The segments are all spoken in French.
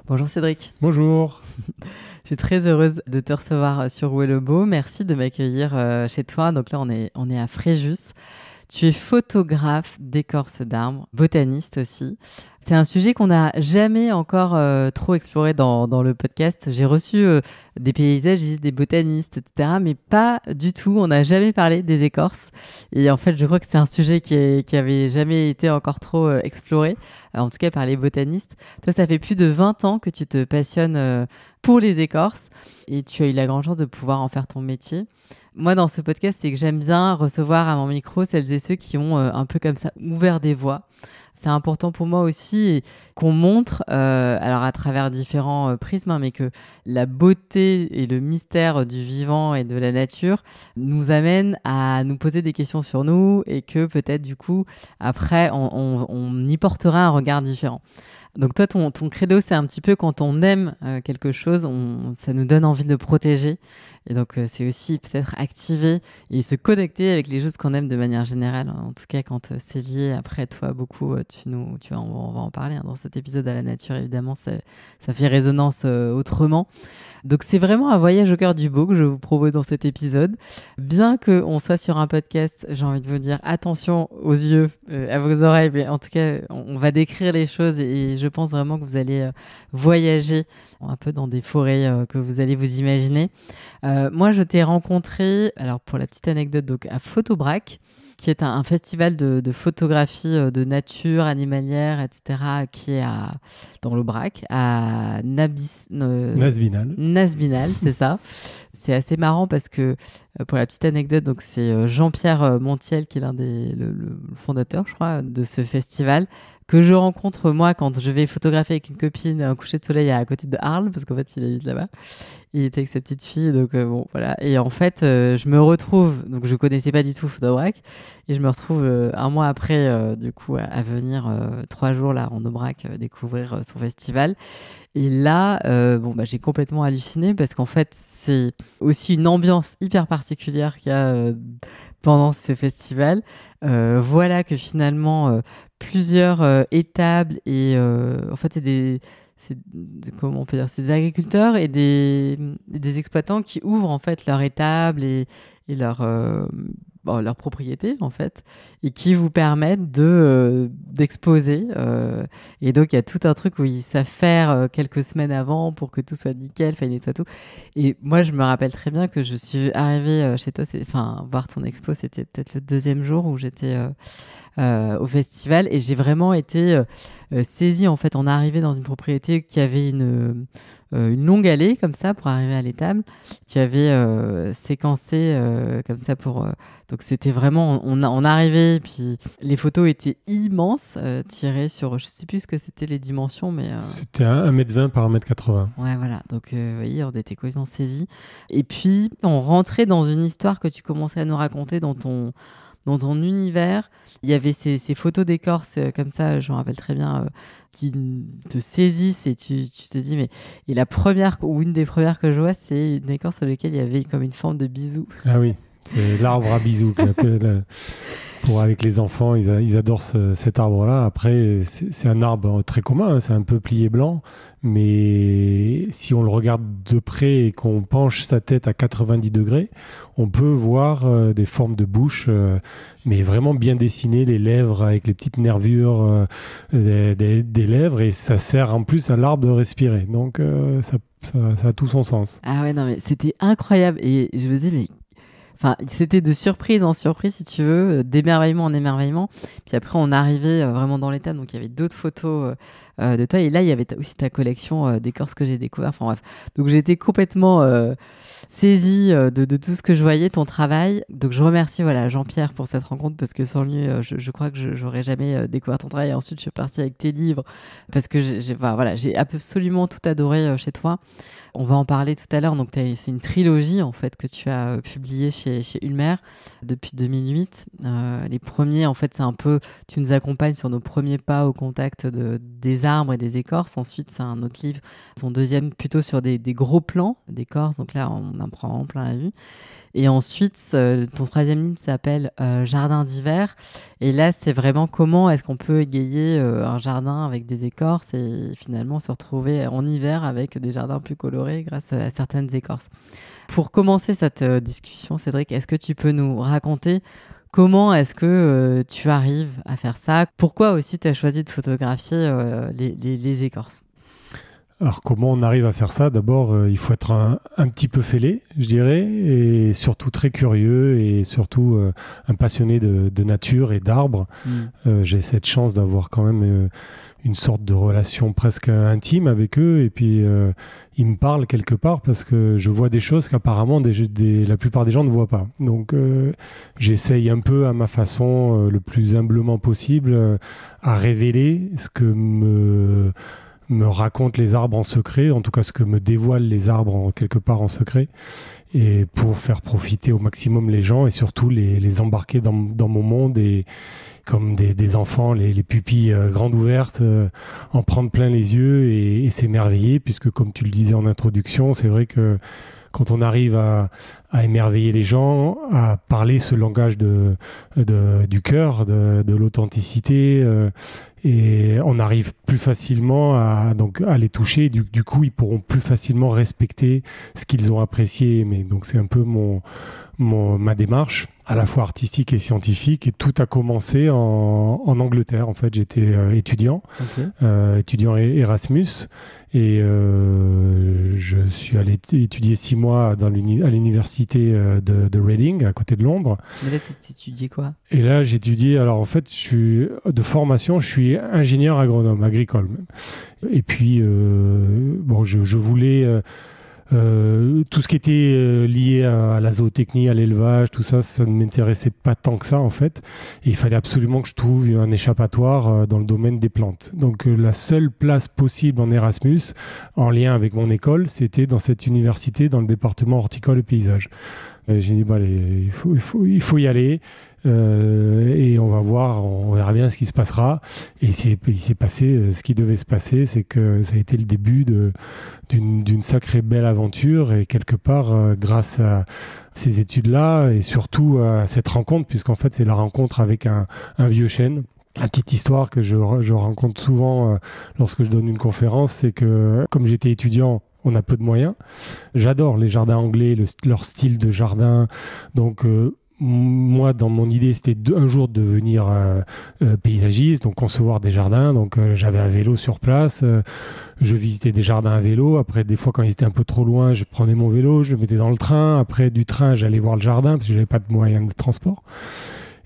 Bonjour Cédric. Bonjour. Je suis très heureuse de te recevoir sur Où est le beau. Merci de m'accueillir chez toi. Donc là, on est à Fréjus. Tu es photographe d'écorce d'arbres, botaniste aussi. C'est un sujet qu'on n'a jamais encore trop exploré dans le podcast. J'ai reçu des paysagistes, des botanistes, etc. Mais pas du tout. On n'a jamais parlé des écorces. Et en fait, je crois que c'est un sujet qui avait jamais été encore trop exploré, en tout cas par les botanistes. Toi, ça fait plus de 20 ans que tu te passionnes pour les écorces et tu as eu la grande chance de pouvoir en faire ton métier. Moi, dans ce podcast, c'est que j'aime bien recevoir à mon micro celles et ceux qui ont un peu comme ça ouvert des voies. C'est important pour moi aussi qu'on montre, alors à travers différents prismes, mais que la beauté et le mystère du vivant et de la nature nous amènent à nous poser des questions sur nous et que peut-être du coup, après, on y portera un regard différent. Donc toi, ton credo, c'est un petit peu quand on aime quelque chose, ça nous donne envie de le protéger. Et donc, c'est aussi peut-être activer et se connecter avec les choses qu'on aime de manière générale. En tout cas, quand c'est lié, après, toi, beaucoup, on va en parler dans cet épisode à la nature, évidemment, ça fait résonance autrement. Donc, c'est vraiment un voyage au cœur du beau que je vous propose dans cet épisode. Bien qu'on soit sur un podcast, j'ai envie de vous dire attention aux yeux, à vos oreilles. Mais en tout cas, on va décrire les choses et je pense vraiment que vous allez voyager un peu dans des forêts que vous allez vous imaginer. Moi, je t'ai rencontré, alors pour la petite anecdote, donc à Photobrac, qui est un festival de photographie de nature animalière, etc., qui est dans l'Aubrac, à Nasbinal, c'est ça. C'est assez marrant parce que, pour la petite anecdote, donc c'est Jean-Pierre Montiel qui est le fondateur, je crois, de ce festival, que je rencontre moi quand je vais photographier avec une copine un coucher de soleil à côté de Arles, parce qu'en fait il habite là-bas. Il était avec sa petite fille, donc bon voilà. Et en fait, je me retrouve, donc je connaissais pas du tout Photobrac, et je me retrouve un mois après, du coup, à venir 3 jours là en Aubrac découvrir son festival. Et là, j'ai complètement halluciné parce qu'en fait, c'est aussi une ambiance hyper particulière qu'il y a pendant ce festival. Voilà que finalement, plusieurs étables et en fait, comment on peut dire, c'est des agriculteurs et des exploitants qui ouvrent en fait leur étable et leur propriété en fait et qui vous permettent d'exposer et donc il y a tout un truc où ils savent faire quelques semaines avant pour que tout soit nickel, enfin nettoie tout. Et moi je me rappelle très bien que je suis arrivée chez toi, voir ton expo, c'était peut-être le 2e jour où j'étais au festival et j'ai vraiment été saisie en fait. On est arrivé dans une propriété qui avait une longue allée comme ça pour arriver à l'étable. Tu avais séquencé comme ça donc c'était vraiment on arrivait puis les photos étaient immenses, tirées sur je sais plus ce que c'était les dimensions mais c'était 1m20 par 1m80. Ouais voilà, donc vous voyez, on était complètement saisis et puis on rentrait dans une histoire que tu commençais à nous raconter dans ton univers. Il y avait ces photos d'écorce comme ça, je me rappelle très bien, qui te saisissent et tu te dis, mais... Et la première, ou une des premières que je vois, c'est une écorce sur laquelle il y avait comme une forme de bisou. Ah oui, c'est l'arbre à bisous. Avec les enfants, ils adorent cet arbre-là. Après, c'est un arbre très commun, c'est un peu plié blanc, mais si on le regarde de près et qu'on penche sa tête à 90 degrés, on peut voir des formes de bouche, mais vraiment bien dessinées, les lèvres avec les petites nervures des lèvres, et ça sert en plus à l'arbre de respirer. Donc ça a tout son sens. Ah ouais, non mais c'était incroyable, et je me dis, mais... Enfin, c'était de surprise en surprise, si tu veux, d'émerveillement en émerveillement. Puis après, on arrivait vraiment dans l'étable, donc il y avait d'autres photos de toi. Et là, il y avait aussi ta collection d'écorces que j'ai découvert. Enfin bref, donc j'étais complètement saisie de tout ce que je voyais, ton travail. Donc je remercie Jean-Pierre pour cette rencontre, parce que sans lui, je crois que j'aurais jamais découvert ton travail. Et ensuite, je suis partie avec tes livres, parce que j'ai absolument tout adoré chez toi. On va en parler tout à l'heure. Donc, c'est une trilogie en fait que tu as publiée chez Ulmer depuis 2008. Les premiers, en fait, c'est un peu, tu nous accompagnes sur nos premiers pas au contact des arbres et des écorces. Ensuite, c'est un autre livre, ton deuxième, plutôt sur des gros plans d'écorce. Donc là, on en prend en plein la vue. Et ensuite, ton troisième livre s'appelle Jardin d'hiver. Et là, c'est vraiment comment est-ce qu'on peut égayer un jardin avec des écorces et finalement se retrouver en hiver avec des jardins plus colorés grâce à certaines écorces. Pour commencer cette discussion, Cédric, est-ce que tu peux nous raconter comment est-ce que tu arrives à faire ça? Pourquoi aussi tu as choisi de photographier les écorces? Alors, comment on arrive à faire ça? D'abord, il faut être un petit peu fêlé, je dirais, et surtout très curieux et surtout un passionné de nature et d'arbres. J'ai cette chance d'avoir quand même une sorte de relation presque intime avec eux, et puis ils me parlent quelque part parce que je vois des choses qu'apparemment la plupart des gens ne voient pas. Donc, j'essaye un peu à ma façon, le plus humblement possible, à révéler ce que me racontent les arbres en secret, en tout cas ce que me dévoilent les arbres quelque part en secret, et pour faire profiter au maximum les gens et surtout les embarquer dans mon monde et comme des enfants, les pupilles grandes ouvertes, en prendre plein les yeux et s'émerveiller, puisque comme tu le disais en introduction, c'est vrai que quand on arrive à émerveiller les gens, à parler ce langage du cœur, de l'authenticité, et on arrive plus facilement à les toucher. Du coup, ils pourront plus facilement respecter ce qu'ils ont apprécié. Mais donc, c'est un peu ma démarche, à la fois artistique et scientifique. Et tout a commencé en Angleterre. En fait, j'étais étudiant Erasmus. Et je suis allé étudier 6 mois à l'université de Reading, à côté de Londres. Mais là, tu étudiais quoi? Et là, j'étudie. Alors, en fait, de formation, je suis ingénieur agronome, agricole même. Et puis, je voulais... tout ce qui était lié à la zootechnie, à l'élevage, tout ça, ça ne m'intéressait pas tant que ça en fait. Et il fallait absolument que je trouve un échappatoire dans le domaine des plantes. Donc la seule place possible en Erasmus, en lien avec mon école, c'était dans cette université, dans le département horticole et paysage. J'ai dit, allez, il faut y aller. Et on va voir, on verra bien ce qui se passera. Et il s'est passé ce qui devait se passer, c'est que ça a été le début d'une sacrée belle aventure, et quelque part grâce à ces études-là et surtout à cette rencontre, puisqu'en fait c'est la rencontre avec un vieux chêne. La petite histoire que je rencontre souvent lorsque je donne une conférence, c'est que comme j'étais étudiant, on a peu de moyens. J'adore les jardins anglais, leur style de jardin. Donc moi, dans mon idée, c'était un jour de devenir paysagiste, donc concevoir des jardins. Donc j'avais un vélo sur place, je visitais des jardins à vélo. Après, des fois, quand ils étaient un peu trop loin, je prenais mon vélo, je le mettais dans le train. Après, du train, j'allais voir le jardin parce que j'avais pas de moyens de transport.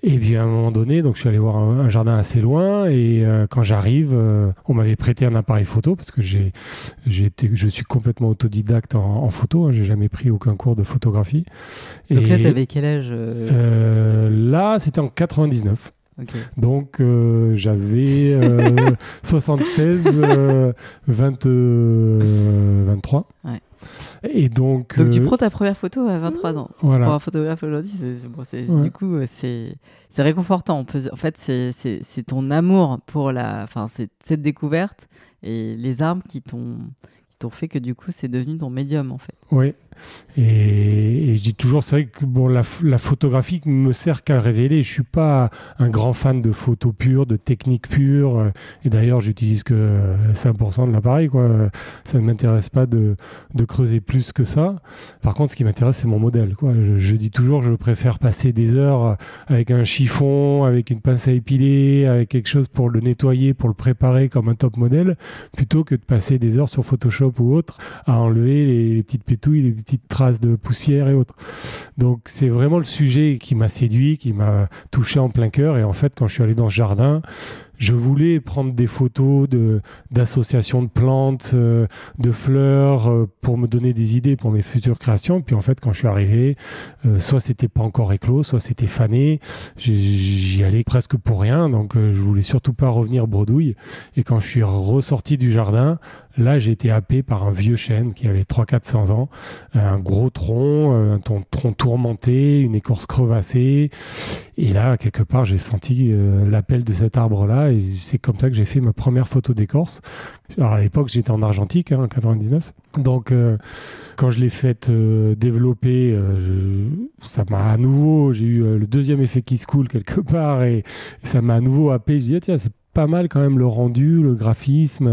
Et puis à un moment donné, donc je suis allé voir un jardin assez loin, et quand j'arrive, on m'avait prêté un appareil photo parce que je suis complètement autodidacte en photo, hein, j'ai jamais pris aucun cours de photographie. Donc là, t'avais quel âge Là, c'était en 99. Okay. Donc j'avais 76, 23. Ouais. Et donc tu prends ta première photo à 23 ans. Voilà. Pour un photographe aujourd'hui, ouais. Du coup, c'est réconfortant. En fait, c'est ton amour pour c'est cette découverte et les arbres qui t'ont fait que du coup, c'est devenu ton médium en fait. Oui. Et je dis toujours, c'est vrai que la photographie me sert qu'à révéler. Je suis pas un grand fan de photos pures, de techniques pures. Et d'ailleurs, j'utilise que 5% de l'appareil, quoi. Ça ne m'intéresse pas de creuser plus que ça. Par contre, ce qui m'intéresse, c'est mon modèle, quoi. Je dis toujours, je préfère passer des heures avec un chiffon, avec une pince à épiler, avec quelque chose pour le nettoyer, pour le préparer comme un top modèle, plutôt que de passer des heures sur Photoshop ou autre à enlever les petites pétouilles, les petites traces de poussière et autres. Donc c'est vraiment le sujet qui m'a séduit, qui m'a touché en plein cœur. Et en fait, quand je suis allé dans ce jardin, je voulais prendre des photos d'associations de plantes, de fleurs, pour me donner des idées pour mes futures créations. Puis en fait, quand je suis arrivé, soit c'était pas encore éclos, soit c'était fané. J'y allais presque pour rien, donc je voulais surtout pas revenir bredouille. Et quand je suis ressorti du jardin, Là, j'ai été happé par un vieux chêne qui avait 300-400 ans, un gros tronc, un tronc tourmenté, une écorce crevassée. Et là, quelque part, j'ai senti l'appel de cet arbre-là. Et c'est comme ça que j'ai fait ma première photo d'écorce. Alors, à l'époque, j'étais en argentique, en 99. Donc, quand je l'ai faite développer, ça m'a à nouveau, j'ai eu le deuxième effet qui se coule quelque part et ça m'a à nouveau happé. Je dis, tiens, c'est pas mal quand même le rendu, le graphisme.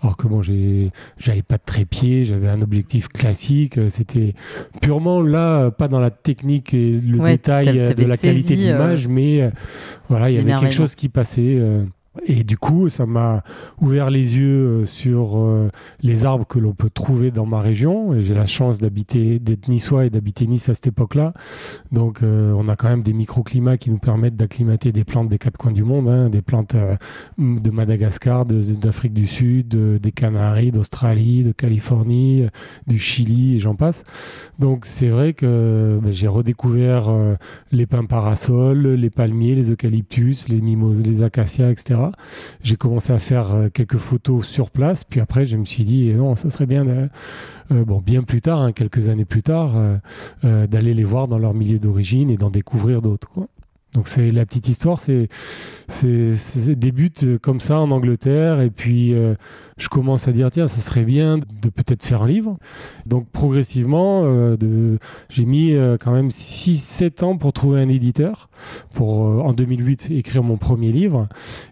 Alors que bon, j'avais pas de trépied, j'avais un objectif classique. C'était purement là, pas dans la technique et le détail de la qualité de l'image, mais voilà, il y avait quelque chose qui passait. Et du coup, ça m'a ouvert les yeux sur les arbres que l'on peut trouver dans ma région. Et j'ai la chance d'être niçois et d'habiter Nice à cette époque-là. Donc, on a quand même des microclimats qui nous permettent d'acclimater des plantes des quatre coins du monde, hein, des plantes de Madagascar, d'Afrique du Sud, des Canaries, d'Australie, de Californie, du Chili, et j'en passe. Donc, c'est vrai que j'ai redécouvert les pins parasols, les palmiers, les eucalyptus, les mimosas, les acacias, etc. J'ai commencé à faire quelques photos sur place, puis après je me suis dit non, ça serait bien bien plus tard, hein, quelques années plus tard, d'aller les voir dans leur milieu d'origine et d'en découvrir d'autres, quoi. Donc c'est la petite histoire, c'est débute comme ça en Angleterre, et puis je commence à dire tiens, ça serait bien de peut-être faire un livre. Donc progressivement, j'ai mis quand même 6-7 ans pour trouver un éditeur, pour en 2008 écrire mon premier livre.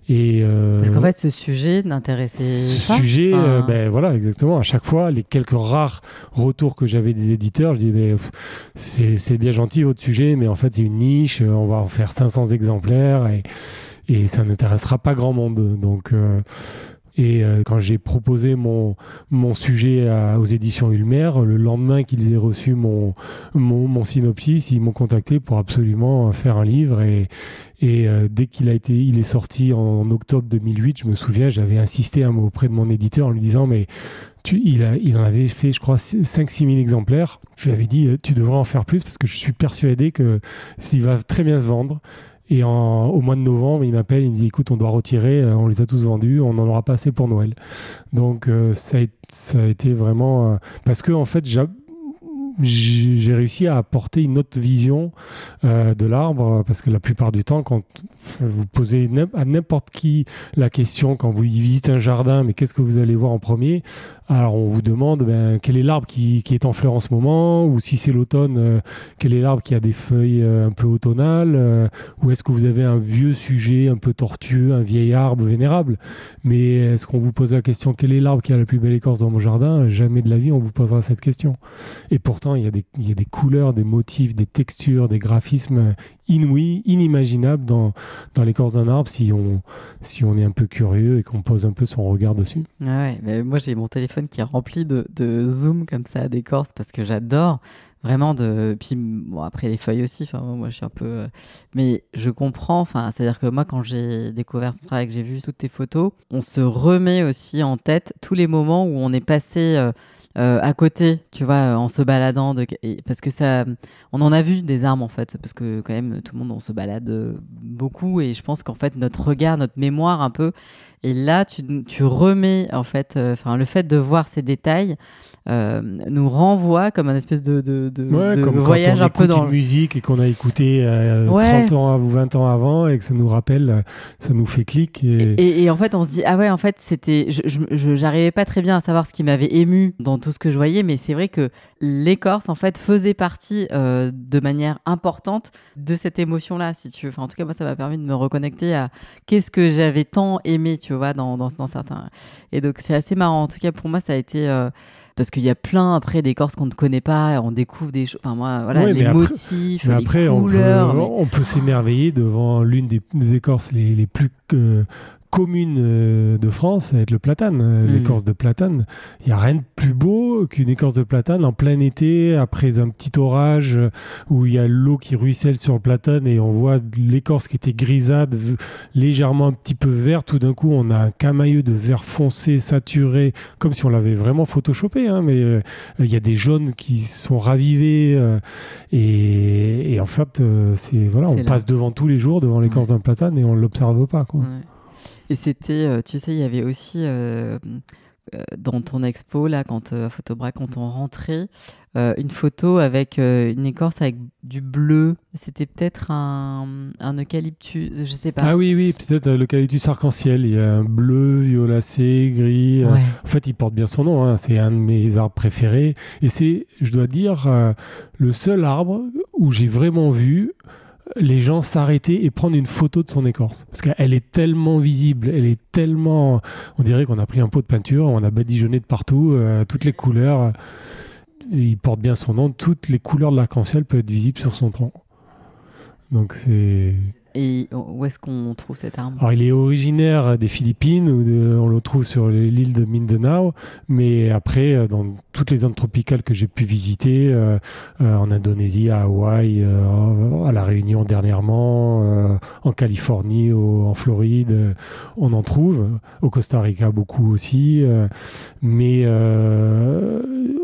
Et, parce qu'en fait ce sujet n'intéressait pas. Voilà, exactement. À chaque fois, les quelques rares retours que j'avais des éditeurs, je dis c'est bien gentil votre sujet, mais en fait c'est une niche, on va en faire 500 exemplaires et ça n'intéressera pas grand monde. Donc, quand j'ai proposé mon sujet aux éditions Ulmer, le lendemain qu'ils aient reçu mon synopsis, ils m'ont contacté pour absolument faire un livre. Et dès qu'il est sorti en octobre 2008, je me souviens, j'avais insisté auprès de mon éditeur en lui disant mais il en avait fait, je crois, 5-6 000 exemplaires. Je lui avais dit, tu devrais en faire plus parce que je suis persuadé que s'il va très bien se vendre. Et au mois de novembre, il m'appelle, il me dit, écoute, on doit retirer, on les a tous vendus, on n'en aura pas assez pour Noël. Donc, ça a été vraiment... parce que, en fait, j'ai réussi à apporter une autre vision de l'arbre, parce que la plupart du temps, quand vous posez à n'importe qui la question, quand vous visitez un jardin, mais qu'est-ce que vous allez voir en premier ? Alors on vous demande quel est l'arbre qui est en fleurs en ce moment, ou si c'est l'automne, quel est l'arbre qui a des feuilles un peu automnales, ou est-ce que vous avez un vieux sujet un peu tortueux, un vieil arbre vénérable. Mais est-ce qu'on vous pose la question quel est l'arbre qui a la plus belle écorce dans mon jardin ? Jamais de la vie on vous posera cette question. Et pourtant il y a des couleurs, des motifs, des textures, des graphismes inouïs, inimaginables dans l'écorce d'un arbre si on est un peu curieux et qu'on pose un peu son regard dessus. Ouais, mais moi j'ai mon téléphone qui est rempli de zoom comme ça d'écorce parce que j'adore vraiment puis bon, après les feuilles aussi, enfin moi je suis un peu mais je comprends, enfin c'est-à-dire que moi quand j'ai découvert ce travail, que j'ai vu toutes tes photos, on se remet aussi en tête tous les moments où on est passé à côté, tu vois, en se baladant, parce que ça, on en a vu des arbres en fait, parce que quand même tout le monde on se balade beaucoup, et je pense qu'en fait notre regard, notre mémoire un peu, et là tu remets en fait, le fait de voir ces détails nous renvoie comme un espèce de comme voyage quand on un peu dans une musique et qu'on a écouté 30 ans ou 20 ans avant et que ça nous rappelle, ça nous fait clic. Et en fait on se dit ah ouais, en fait c'était, j'arrivais pas très bien à savoir ce qui m'avait ému dans tout ce que je voyais, mais c'est vrai que l'écorce en fait faisait partie de manière importante de cette émotion là, si tu veux. Enfin en tout cas moi ça m'a permis de me reconnecter à qu'est-ce que j'avais tant aimé, tu vois, dans certains. Et donc c'est assez marrant, en tout cas pour moi ça a été parce qu'il y a plein après d'écorces qu'on ne connaît pas, on découvre des choses, enfin moi voilà, les motifs, les couleurs. On peut s'émerveiller devant l'une des écorces les plus commune de France, ça va être le platane, l'écorce de platane. Il n'y a rien de plus beau qu'une écorce de platane en plein été, après un petit orage où il y a l'eau qui ruisselle sur le platane et on voit l'écorce qui était grisâtre, légèrement un petit peu verte. Tout d'un coup, on a un camailleux de vert foncé, saturé, comme si on l'avait vraiment photoshopé, hein, mais il y a des jaunes qui sont ravivés et en fait, on passe devant tous les jours, devant l'écorce d'un platane et on ne l'observe pas, quoi. Ouais. Et c'était, tu sais, il y avait aussi dans ton expo, là, à Photobrac, quand on rentrait, une photo avec une écorce avec du bleu. C'était peut-être un eucalyptus, je sais pas. Ah oui, peut-être l'eucalyptus arc-en-ciel. Il y a un bleu, violacé, gris. Ouais. En fait, il porte bien son nom, hein. C'est un de mes arbres préférés. Et c'est, je dois dire, le seul arbre où j'ai vraiment vu les gens s'arrêter et prendre une photo de son écorce. Parce qu'elle est tellement visible, elle est tellement... On dirait qu'on a pris un pot de peinture, on a badigeonné de partout, toutes les couleurs. Il porte bien son nom, toutes les couleurs de l'arc-en-ciel peuvent être visibles sur son tronc. Donc c'est... Et où est-ce qu'on trouve cet arbre? Alors il est originaire des Philippines, on le trouve sur l'île de Mindanao, mais après dans toutes les zones tropicales que j'ai pu visiter, en Indonésie, à Hawaï, à La Réunion dernièrement, en Californie, en Floride, on en trouve, au Costa Rica beaucoup aussi, mais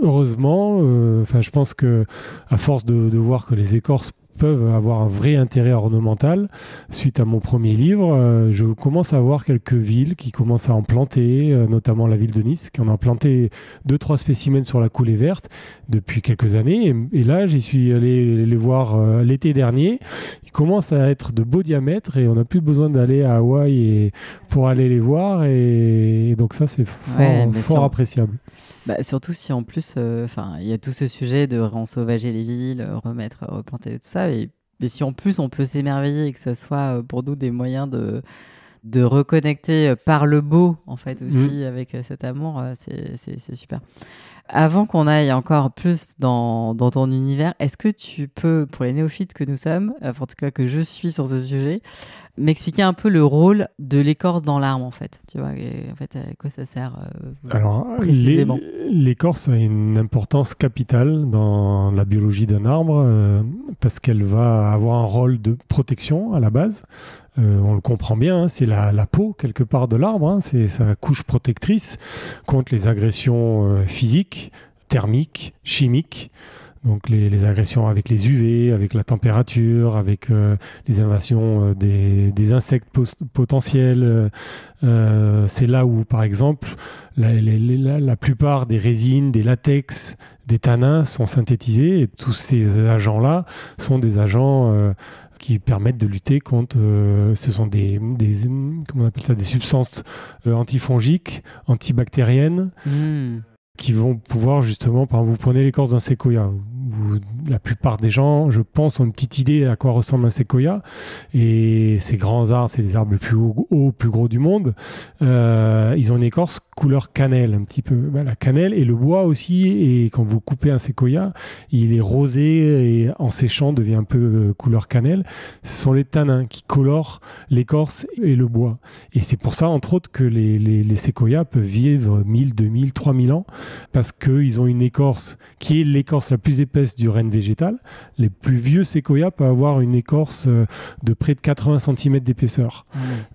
heureusement, je pense que à force de voir que les écorces peuvent avoir un vrai intérêt ornemental. Suite à mon premier livre, je commence à voir quelques villes qui commencent à en planter, notamment la ville de Nice, qui en a planté 2-3 spécimens sur la coulée verte depuis quelques années. Et là, j'y suis allé les voir l'été dernier. Ils commencent à être de beaux diamètres et on n'a plus besoin d'aller à Hawaï pour aller les voir. Et donc ça, c'est fort appréciable. Bah, surtout si en plus, il y a tout ce sujet de rensauvager les villes, replanter tout ça. Mais si en plus on peut s'émerveiller et que ce soit pour nous des moyens de reconnecter par le beau, en fait, aussi, avec cet amour, c'est super. Avant qu'on aille encore plus dans ton univers, est-ce que tu peux, pour les néophytes que nous sommes, en tout cas que je suis sur ce sujet, m'expliquer un peu le rôle de l'écorce dans l'arbre, en fait? Tu vois, et, en fait, à quoi ça sert Alors, précisément? l'écorce a une importance capitale dans la biologie d'un arbre parce qu'elle va avoir un rôle de protection à la base. On le comprend bien, hein, c'est la peau quelque part de l'arbre, hein, c'est sa couche protectrice contre les agressions physiques, thermiques, chimiques. Donc les agressions avec les UV, avec la température, avec les invasions des insectes potentiels. C'est là où, par exemple, la plupart des résines, des latex, des tanins sont synthétisés. Et tous ces agents-là sont des agents qui permettent de lutter contre... ce sont comment on appelle ça, des substances antifongiques, antibactériennes, qui vont pouvoir justement... Par exemple, vous prenez l'écorce d'un séquoia. La plupart des gens, je pense, ont une petite idée à quoi ressemble un séquoia. Et ces grands arbres, c'est les arbres les plus hauts, plus gros du monde. Ils ont une écorce couleur cannelle, un petit peu. La cannelle et le bois aussi. Et quand vous coupez un séquoia, il est rosé et en séchant devient un peu couleur cannelle. Ce sont les tanins qui colorent l'écorce et le bois. Et c'est pour ça, entre autres, que les séquoias peuvent vivre 1000, 2000, 3000 ans parce qu'ils ont une écorce qui est l'écorce la plus épaisse du règne végétal. Les plus vieux séquoias peuvent avoir une écorce de près de 80 cm d'épaisseur.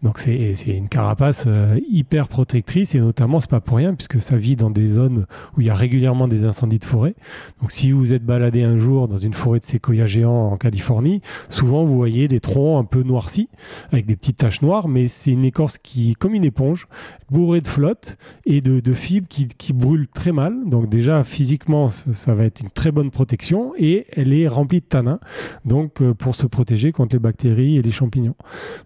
Donc c'est une carapace hyper protectrice et notamment c'est pas pour rien puisque ça vit dans des zones où il y a régulièrement des incendies de forêt. Donc si vous êtes baladé un jour dans une forêt de séquoias géants en Californie, souvent vous voyez des troncs un peu noircis avec des petites taches noires, mais c'est une écorce qui, comme une éponge, bourrée de flotte et de fibres qui brûlent très mal. Donc déjà physiquement ça va être une très bonne protection et elle est remplie de tanins donc pour se protéger contre les bactéries et les champignons.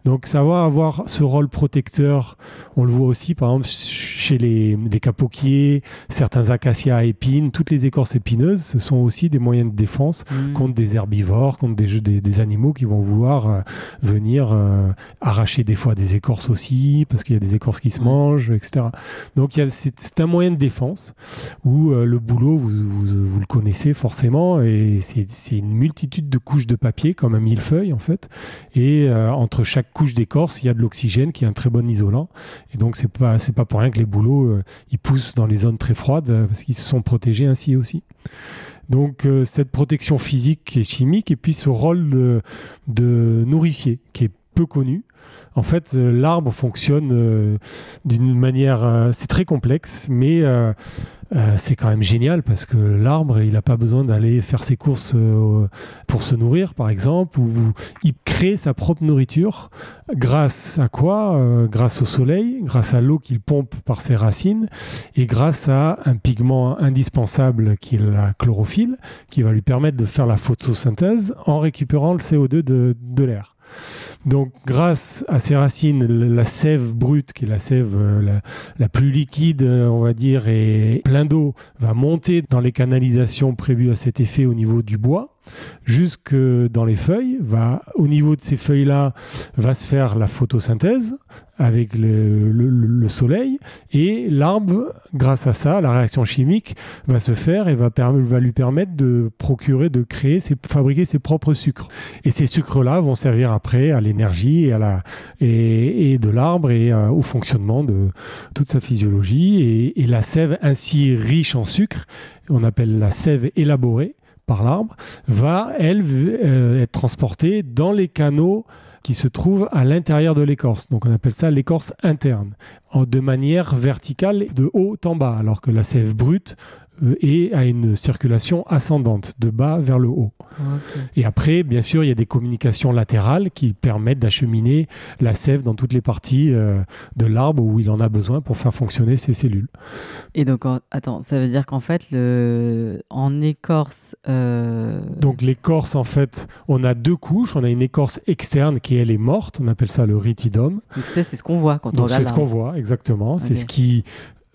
Donc ça va avoir ce rôle protecteur. On le voit aussi par exemple chez les capoquiers, certains acacias à épines, toutes les écorces épineuses, ce sont aussi des moyens de défense contre des herbivores, contre des animaux qui vont vouloir venir arracher des fois des écorces aussi parce qu'il y a des écorces qui se mangent, etc. Donc c'est un moyen de défense où le bouleau, vous le connaissez forcément, et c'est une multitude de couches de papier comme un millefeuille en fait, et entre chaque couche d'écorce il y a de l'oxygène qui est un très bon isolant, et donc c'est pas pour rien que les bouleaux ils poussent dans les zones très froides parce qu'ils se sont protégés ainsi aussi. Donc cette protection physique et chimique, et puis ce rôle de nourricier qui est peu connu. En fait, l'arbre fonctionne d'une manière... c'est très complexe, mais c'est quand même génial parce que l'arbre, il n'a pas besoin d'aller faire ses courses pour se nourrir, par exemple, ou il crée sa propre nourriture. Grâce à quoi? Grâce au soleil, grâce à l'eau qu'il pompe par ses racines et grâce à un pigment indispensable qui est la chlorophylle, qui va lui permettre de faire la photosynthèse en récupérant le CO2 de l'air. Donc, grâce à ces racines, la sève brute, qui est la sève la plus liquide, on va dire, et plein d'eau, va monter dans les canalisations prévues à cet effet au niveau du bois, jusque dans les feuilles. Au niveau de ces feuilles-là, va se faire la photosynthèse avec le soleil, et l'arbre, grâce à ça, la réaction chimique va se faire et va lui permettre de fabriquer ses propres sucres. Et ces sucres-là vont servir après à l'énergie et de l'arbre et au fonctionnement de toute sa physiologie. Et la sève ainsi riche en sucre, on appelle la sève élaborée par l'arbre, va, elle, être transportée dans les canaux qui se trouvent à l'intérieur de l'écorce. Donc on appelle ça l'écorce interne, de manière verticale, de haut en bas, alors que la sève brute a une circulation ascendante, de bas vers le haut. Okay. Et après, bien sûr, il y a des communications latérales qui permettent d'acheminer la sève dans toutes les parties de l'arbre où il en a besoin pour faire fonctionner ses cellules. Et donc, attends, ça veut dire qu'en fait, en écorce... Donc l'écorce, en fait, on a deux couches. On a une écorce externe qui, elle, est morte. On appelle ça le rétidome. Donc c'est ce qu'on voit quand on regarde. C'est ce qu'on voit, exactement. Okay. C'est ce qui...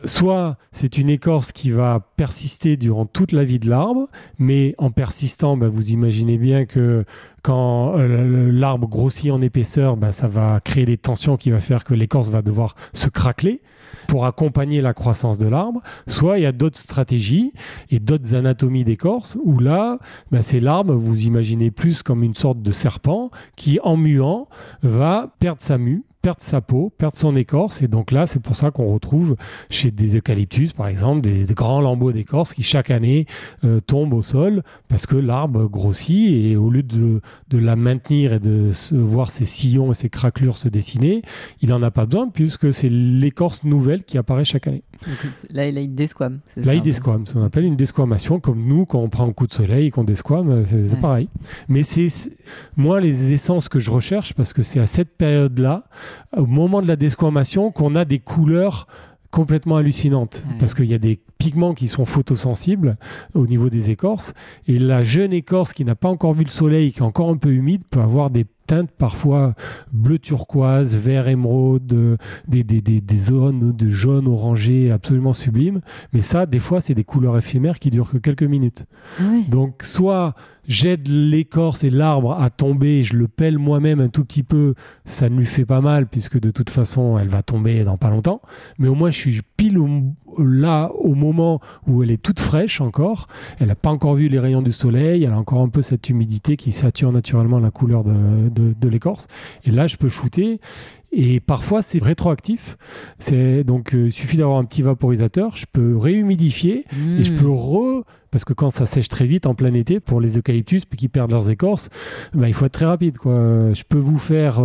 Soit c'est une écorce qui va persister durant toute la vie de l'arbre, mais en persistant, vous imaginez bien que quand l'arbre grossit en épaisseur, ça va créer des tensions qui va faire que l'écorce va devoir se craqueler pour accompagner la croissance de l'arbre. Soit il y a d'autres stratégies et d'autres anatomies d'écorce où là, c'est l'arbre, vous imaginez plus comme une sorte de serpent qui, en muant, va perdre sa mue, perdre sa peau, perdre son écorce. Et donc là, c'est pour ça qu'on retrouve chez des eucalyptus, par exemple, des grands lambeaux d'écorce qui, chaque année, tombent au sol parce que l'arbre grossit et au lieu de la maintenir et de voir ses sillons et ses craquelures se dessiner, il n'en a pas besoin puisque c'est l'écorce nouvelle qui apparaît chaque année. Donc, là, il desquame. Là, il desquame. On appelle une desquamation, comme nous, quand on prend un coup de soleil et qu'on desquame, c'est pareil. Mais c'est moi, les essences que je recherche, parce que c'est à cette période-là, au moment de la desquamation, qu'on a des couleurs complètement hallucinantes. Parce qu'il y a des pigments qui sont photosensibles au niveau des écorces. Et la jeune écorce qui n'a pas encore vu le soleil, qui est encore un peu humide, peut avoir des teintes parfois bleu turquoise, vert émeraude, des zones de jaune orangé absolument sublimes. Mais ça, des fois, c'est des couleurs éphémères qui durent que quelques minutes. Oui. Donc, soit j'aide l'écorce et l'arbre à tomber, je le pèle moi-même un tout petit peu, ça ne lui fait pas mal puisque de toute façon, elle va tomber dans pas longtemps. Mais au moins, je suis pile là au moment où elle est toute fraîche encore. Elle n'a pas encore vu les rayons du soleil, elle a encore un peu cette humidité qui sature naturellement la couleur de l'écorce. Et là, je peux shooter. Et parfois, c'est rétroactif. Donc, il suffit d'avoir un petit vaporisateur. Je peux réhumidifier et je peux parce que quand ça sèche très vite en plein été, pour les eucalyptus qui perdent leurs écorces, il faut être très rapide, quoi. Je peux vous faire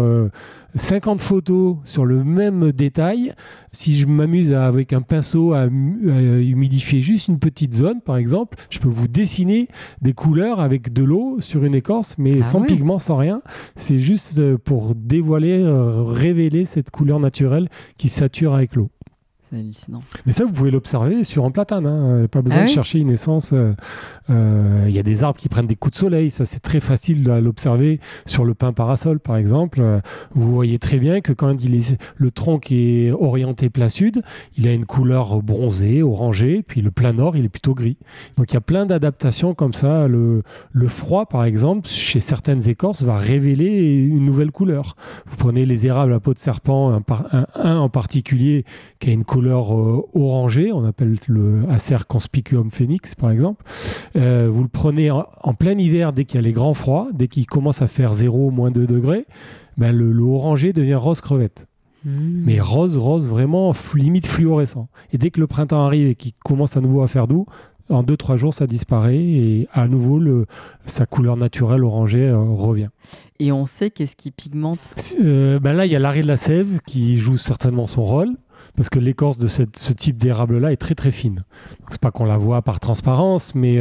50 photos sur le même détail. Si je m'amuse avec un pinceau à humidifier juste une petite zone, par exemple, je peux vous dessiner des couleurs avec de l'eau sur une écorce, mais sans pigment, sans rien. C'est juste pour dévoiler, révéler cette couleur naturelle qui sature avec l'eau. C'est hallucinant. Mais ça, vous pouvez l'observer sur un platane. Hein. Pas besoin de chercher une essence. Il y a des arbres qui prennent des coups de soleil. Ça, c'est très facile à l'observer sur le pin parasol, par exemple. Vous voyez très bien que quand le tronc qui est orienté plein sud, il a une couleur bronzée, orangée. Puis le plein nord, il est plutôt gris. Donc, il y a plein d'adaptations comme ça. Le froid, par exemple, chez certaines écorces, va révéler une nouvelle couleur. Vous prenez les érables à peau de serpent, un en particulier qui a une couleur orangée, on appelle le Acer conspicuum phoenix par exemple. Vous le prenez en plein hiver dès qu'il y a les grands froids, dès qu'il commence à faire 0, moins 2 degrés, le orangé devient rose crevette. Mais rose vraiment limite fluorescent. Et dès que le printemps arrive et qu'il commence à nouveau à faire doux, en 2-3 jours, ça disparaît et à nouveau, sa couleur naturelle orangée revient. Et on sait qu'est-ce qui pigmente là, il y a l'arrêt de la sève qui joue certainement son rôle. parce que l'écorce de ce type d'érable-là est très très fine. Donc, c'est pas qu'on la voit par transparence, mais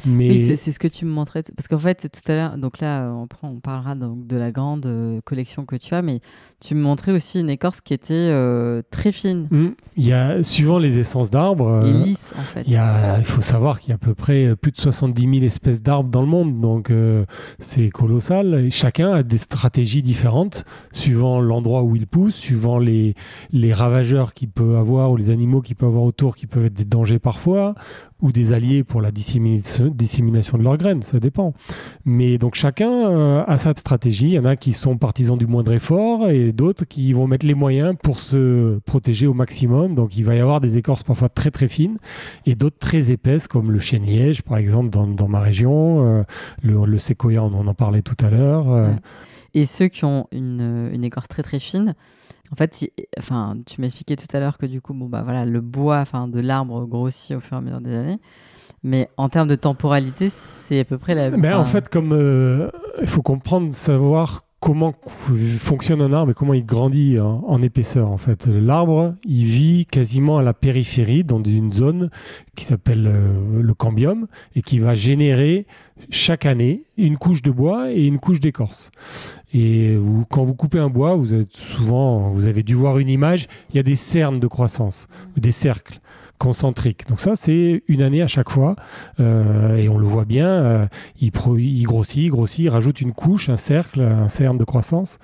Oui, c'est ce que tu me montrais. Parce qu'en fait, tout à l'heure, donc là, on parlera donc de la grande collection que tu as, mais tu me montrais aussi une écorce qui était très fine. Il y a, suivant les essences d'arbres, et lisse, en fait. Il faut savoir qu'il y a à peu près plus de 70 000 espèces d'arbres dans le monde, donc c'est colossal. Et chacun a des stratégies différentes, suivant l'endroit où il pousse, suivant les ravageurs qu'il peut avoir ou les animaux qu'il peut avoir autour, qui peuvent être des dangers parfois, ou des alliés pour la dissémination de leurs graines, ça dépend. Mais donc chacun a sa stratégie. Il y en a qui sont partisans du moindre effort et d'autres qui vont mettre les moyens pour se protéger au maximum. Donc il va y avoir des écorces parfois très très fines et d'autres très épaisses comme le chêne-liège par exemple dans ma région, le séquoia, on en parlait tout à l'heure. Ouais. Et ceux qui ont une écorce très très fine, en fait, tu m'expliquais tout à l'heure que du coup, le bois de l'arbre grossit au fur et à mesure des années. Mais en termes de temporalité, c'est à peu près la même. Mais en fait, comme il faut comprendre, savoir comment fonctionne un arbre et comment il grandit en épaisseur. En fait, l'arbre, il vit quasiment à la périphérie, dans une zone qui s'appelle le cambium et qui va générer chaque année une couche de bois et une couche d'écorce. Et quand vous coupez un bois, vous avez dû voir une image, il y a des cernes de croissance, des cercles concentriques. Donc ça, c'est une année à chaque fois. Et on le voit bien, il grossit, il rajoute une couche, un cercle, un cerne de croissance.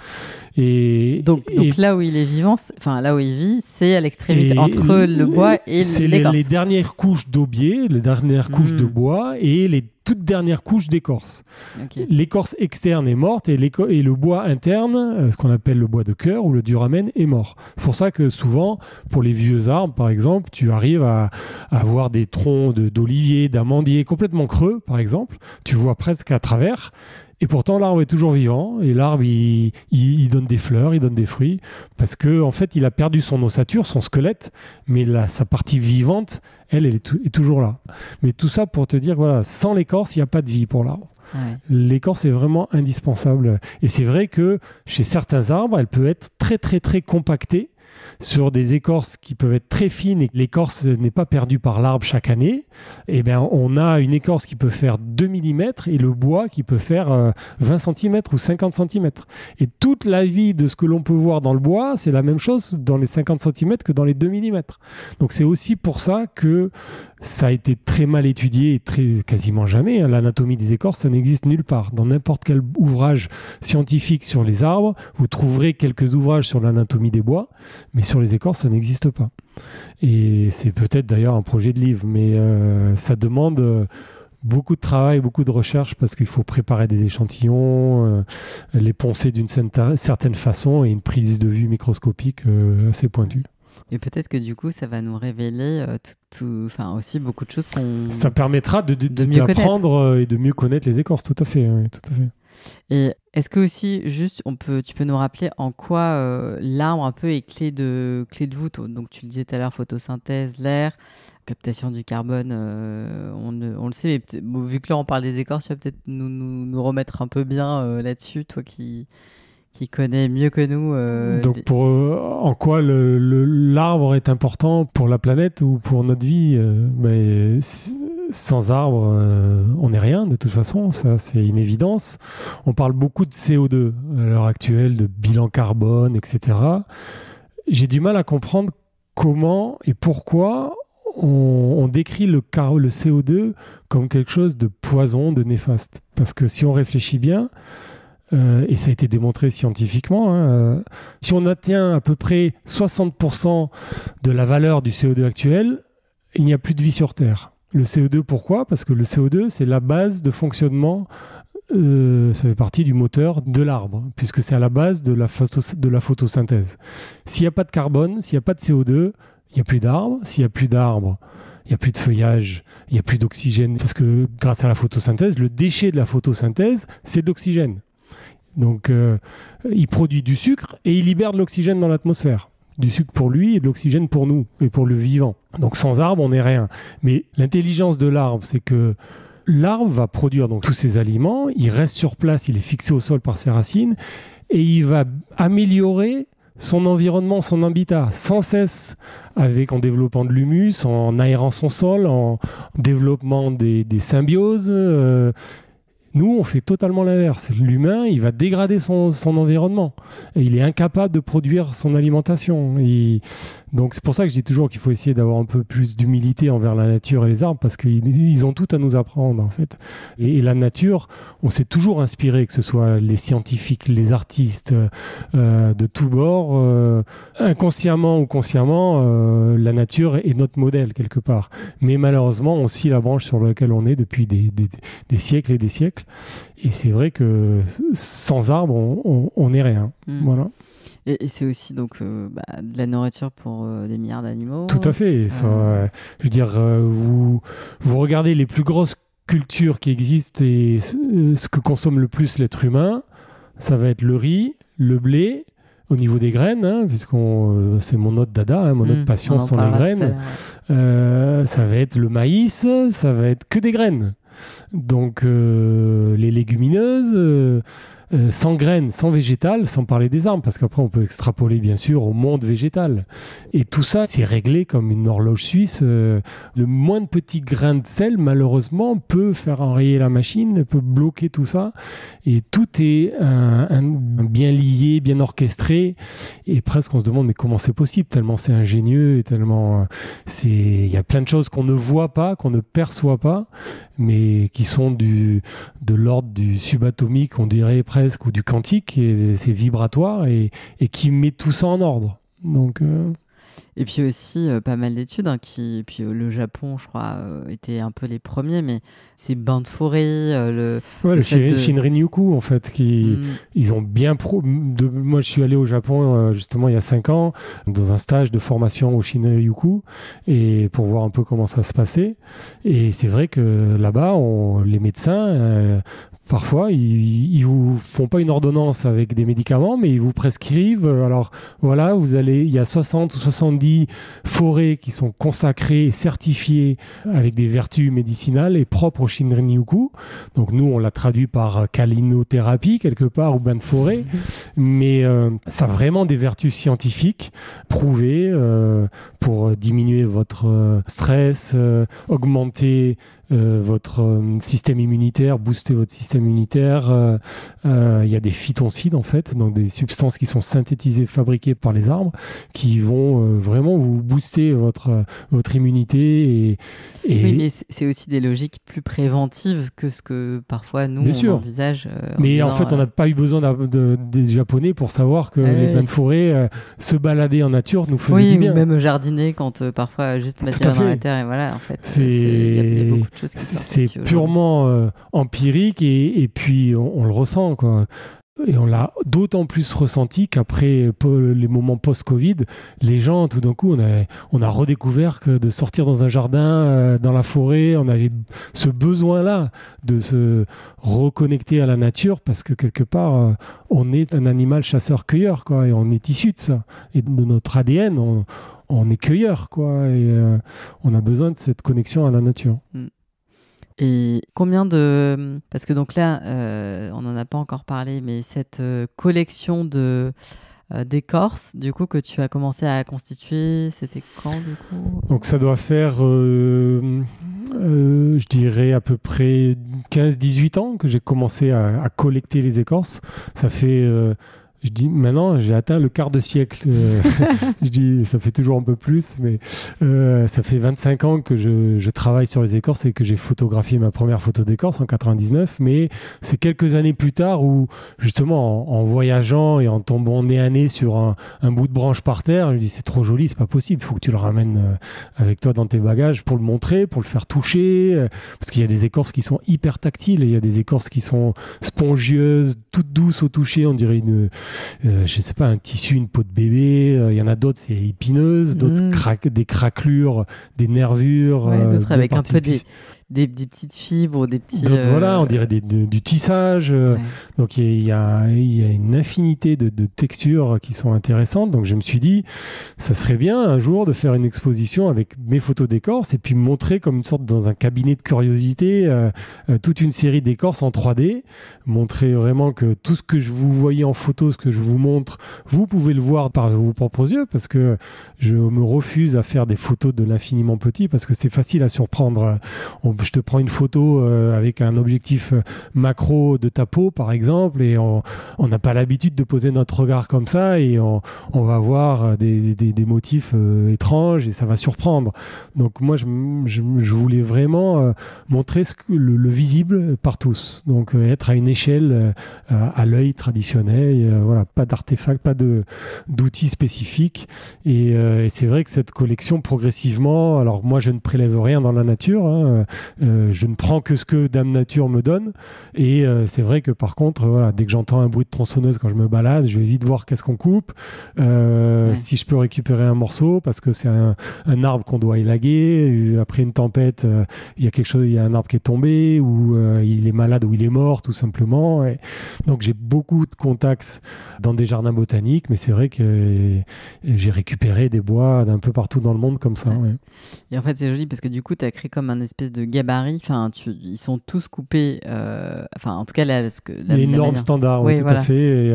Donc là où il est vivant, là où il vit, c'est à l'extrémité entre le bois et l'écorce. C'est les dernières couches d'aubier, les dernières couches de bois et les toutes dernières couches d'écorce. Okay. L'écorce externe est morte et le bois interne, ce qu'on appelle le bois de cœur ou le duramen, est mort. C'est pour ça que souvent, pour les vieux arbres, par exemple, tu arrives à avoir des troncs d'olivier, d'amandier complètement creux, par exemple. Tu vois presque à travers. Et pourtant, l'arbre est toujours vivant et l'arbre, il donne des fleurs, il donne des fruits parce que en fait, il a perdu son ossature, son squelette, mais sa partie vivante, elle est toujours là. Mais tout ça pour te dire, voilà, sans l'écorce, il n'y a pas de vie pour l'arbre. Ouais. L'écorce est vraiment indispensable. Et c'est vrai que chez certains arbres, elle peut être très, très, très compactée sur des écorces qui peuvent être très fines et que l'écorce n'est pas perdue par l'arbre chaque année. Et bien, on a une écorce qui peut faire 2 mm et le bois qui peut faire 20 cm ou 50 cm. Et toute la vie de ce que l'on peut voir dans le bois, c'est la même chose dans les 50 cm que dans les 2 mm. Donc c'est aussi pour ça que ça a été très mal étudié et quasiment jamais. L'anatomie des écorces, ça n'existe nulle part. Dans n'importe quel ouvrage scientifique sur les arbres, vous trouverez quelques ouvrages sur l'anatomie des bois, mais sur les écorces, ça n'existe pas. Et c'est peut-être d'ailleurs un projet de livre, mais ça demande beaucoup de travail, beaucoup de recherche, parce qu'il faut préparer des échantillons, les poncer d'une certaine façon et une prise de vue microscopique assez pointue. Et peut-être que du coup, ça va nous révéler aussi beaucoup de choses qu'on... Ça permettra d'apprendre et de mieux connaître les écorces, tout à fait. Oui, tout à fait. Et est-ce que aussi, juste, tu peux nous rappeler en quoi l'arbre un peu est clé de voûte? Donc tu le disais tout à l'heure, photosynthèse, l'air, captation du carbone, on le sait, mais vu que là on parle des écorces, tu vas peut-être nous remettre un peu bien là-dessus, toi qui connaît mieux que nous. Donc, en quoi l'arbre est important pour la planète ou pour notre vie? Sans arbre, on n'est rien de toute façon, ça c'est une évidence. On parle beaucoup de CO2 à l'heure actuelle, de bilan carbone, etc. J'ai du mal à comprendre comment et pourquoi on décrit le CO2 comme quelque chose de poison, de néfaste. Parce que si on réfléchit bien, et ça a été démontré scientifiquement, si on atteint à peu près 60% de la valeur du CO2 actuel, il n'y a plus de vie sur Terre. Le CO2, pourquoi? Parce que le CO2, c'est la base de fonctionnement, ça fait partie du moteur de l'arbre, puisque c'est à la base de la photosynthèse. S'il n'y a pas de carbone, s'il n'y a pas de CO2, il n'y a plus d'arbres. S'il n'y a plus d'arbres, il n'y a plus de feuillage, il n'y a plus d'oxygène, parce que grâce à la photosynthèse, le déchet de la photosynthèse, c'est de l'oxygène. Donc, il produit du sucre et il libère de l'oxygène dans l'atmosphère. Du sucre pour lui et de l'oxygène pour nous et pour le vivant. Donc, sans arbre, on n'est rien. Mais l'intelligence de l'arbre, c'est que l'arbre va produire donc tous ses aliments, il reste sur place, il est fixé au sol par ses racines et il va améliorer son environnement, son habitat, sans cesse, en développant de l'humus, en aérant son sol, en développement des symbioses. Nous, on fait totalement l'inverse. L'humain, il va dégrader son environnement. Et il est incapable de produire son alimentation. Donc, c'est pour ça que je dis toujours qu'il faut essayer d'avoir un peu plus d'humilité envers la nature et les arbres, parce qu'ils ont tout à nous apprendre, en fait. Et la nature, on s'est toujours inspiré, que ce soit les scientifiques, les artistes, de tous bords. Inconsciemment ou consciemment, la nature est notre modèle, quelque part. Mais malheureusement, on scie la branche sur laquelle on est depuis des siècles et des siècles. Et c'est vrai que sans arbres, on n'est rien. Voilà. Et c'est aussi donc de la nourriture pour des milliards d'animaux. Tout à fait. Ça, je veux dire, vous regardez les plus grosses cultures qui existent et ce que consomme le plus l'être humain, ça va être le riz, le blé, au niveau des graines, c'est mon autre dada, mon autre passion sont les graines. Ça va être le maïs, ça va être que des graines. Donc les légumineuses, sans graines, sans végétal, sans parler des arbres, parce qu'après on peut extrapoler bien sûr au monde végétal. Et tout ça, c'est réglé comme une horloge suisse. Le moindre petit grain de sel, malheureusement, peut faire enrayer la machine, peut bloquer tout ça. Et tout est bien lié, bien orchestré. Et presque on se demande mais comment c'est possible, tellement c'est ingénieux et tellement il y a plein de choses qu'on ne voit pas, qu'on ne perçoit pas, mais qui sont de l'ordre du subatomique, on dirait presque, ou du quantique, et c'est vibratoire et qui met tout ça en ordre. Donc, Et puis aussi pas mal d'études, puis le Japon, je crois, était un peu les premiers, mais ces bains de forêt, le Shinrin-yoku, en fait, ils ont bien moi, je suis allé au Japon justement il y a 5 ans dans un stage de formation au Shinrin-yoku et pour voir un peu comment ça se passait. Et c'est vrai que là-bas, les médecins parfois, ils vous font pas une ordonnance avec des médicaments, mais ils vous prescrivent. Alors voilà, il y a 60 ou 70 forêts qui sont consacrées et certifiées avec des vertus médicinales et propres au Shinrin-yoku. Donc nous, on l'a traduit par calinothérapie quelque part ou bain de forêt, mais ça a vraiment des vertus scientifiques prouvées pour diminuer votre stress, augmenter votre système immunitaire, booster votre système immunitaire. Il y a des phytoncides en fait, donc des substances qui sont synthétisées, fabriquées par les arbres, qui vont vraiment vous booster votre immunité. Oui, mais c'est aussi des logiques plus préventives que ce que parfois nous on envisage. Mais en fait, on n'a pas eu besoin des Japonais pour savoir que les bains de forêt, se balader en nature nous faisait du bien. Oui, même jardiner quand parfois juste mettre dans la terre et voilà, en fait. Il y a beaucoup de choses qui c'est purement empirique et puis on le ressent, quoi. Et on l'a d'autant plus ressenti qu'après les moments post-Covid, les gens, tout d'un coup, on a redécouvert que de sortir dans un jardin, dans la forêt, on avait ce besoin-là de se reconnecter à la nature parce que quelque part, on est un animal chasseur-cueilleur, quoi, et on est issu de ça. Et de notre ADN, on est cueilleur, quoi, et on a besoin de cette connexion à la nature. Et combien de... Parce que donc là, on n'en a pas encore parlé, mais cette collection d'écorces, du coup, que tu as commencé à constituer, c'était quand, du coup ? Donc ça doit faire, je dirais, à peu près 15-18 ans que j'ai commencé à collecter les écorces. Ça fait... je dis maintenant, j'ai atteint le quart de siècle. Je dis, ça fait toujours un peu plus, mais ça fait 25 ans que je travaille sur les écorces et que j'ai photographié ma première photo d'écorce en 99. Mais c'est quelques années plus tard où, justement, en voyageant et en tombant nez à nez sur un bout de branche par terre, je me dis, c'est trop joli, c'est pas possible. Il faut que tu le ramènes avec toi dans tes bagages pour le montrer, pour le faire toucher. Parce qu'il y a des écorces qui sont hyper tactiles et il y a des écorces qui sont spongieuses, toutes douces au toucher. On dirait je sais pas, un tissu, une peau de bébé. Il y en a d'autres, c'est épineuse, d'autres des craquelures, des nervures. D'autres avec un peu des petites fibres, des petits... Voilà, on dirait du tissage. Donc il y a une infinité de textures qui sont intéressantes. Donc je me suis dit, ça serait bien un jour de faire une exposition avec mes photos d'écorce et puis montrer comme une sorte dans un cabinet de curiosité toute une série d'écorces en 3D, montrer vraiment que tout ce que vous voyez en photo, ce que je vous montre, vous pouvez le voir par vos propres yeux, parce que je me refuse à faire des photos de l'infiniment petit parce que c'est facile à surprendre. Je te prends une photo avec un objectif macro de ta peau par exemple, et on n'a pas l'habitude de poser notre regard comme ça, et on va voir des motifs étranges et ça va surprendre. Donc moi je voulais vraiment montrer le visible par tous, donc être à une échelle à l'œil traditionnel, voilà, pas d'artefacts, pas d'outils spécifiques, et c'est vrai que cette collection progressivement, alors moi je ne prélève rien dans la nature, hein, je ne prends que ce que Dame Nature me donne, et c'est vrai que par contre voilà, dès que j'entends un bruit de tronçonneuse quand je me balade, je vais vite voir qu'est-ce qu'on coupe, si je peux récupérer un morceau parce que c'est un arbre qu'on doit élaguer, après une tempête il y a un arbre qui est tombé, ou il est malade ou il est mort tout simplement, et donc j'ai beaucoup de contacts dans des jardins botaniques, mais c'est vrai que j'ai récupéré des bois d'un peu partout dans le monde comme ça. Ouais. Et en fait c'est joli parce que du coup tu as créé comme un espèce de gabarit, ils sont tous coupés, en tout cas les normes standards, oui, tout à fait,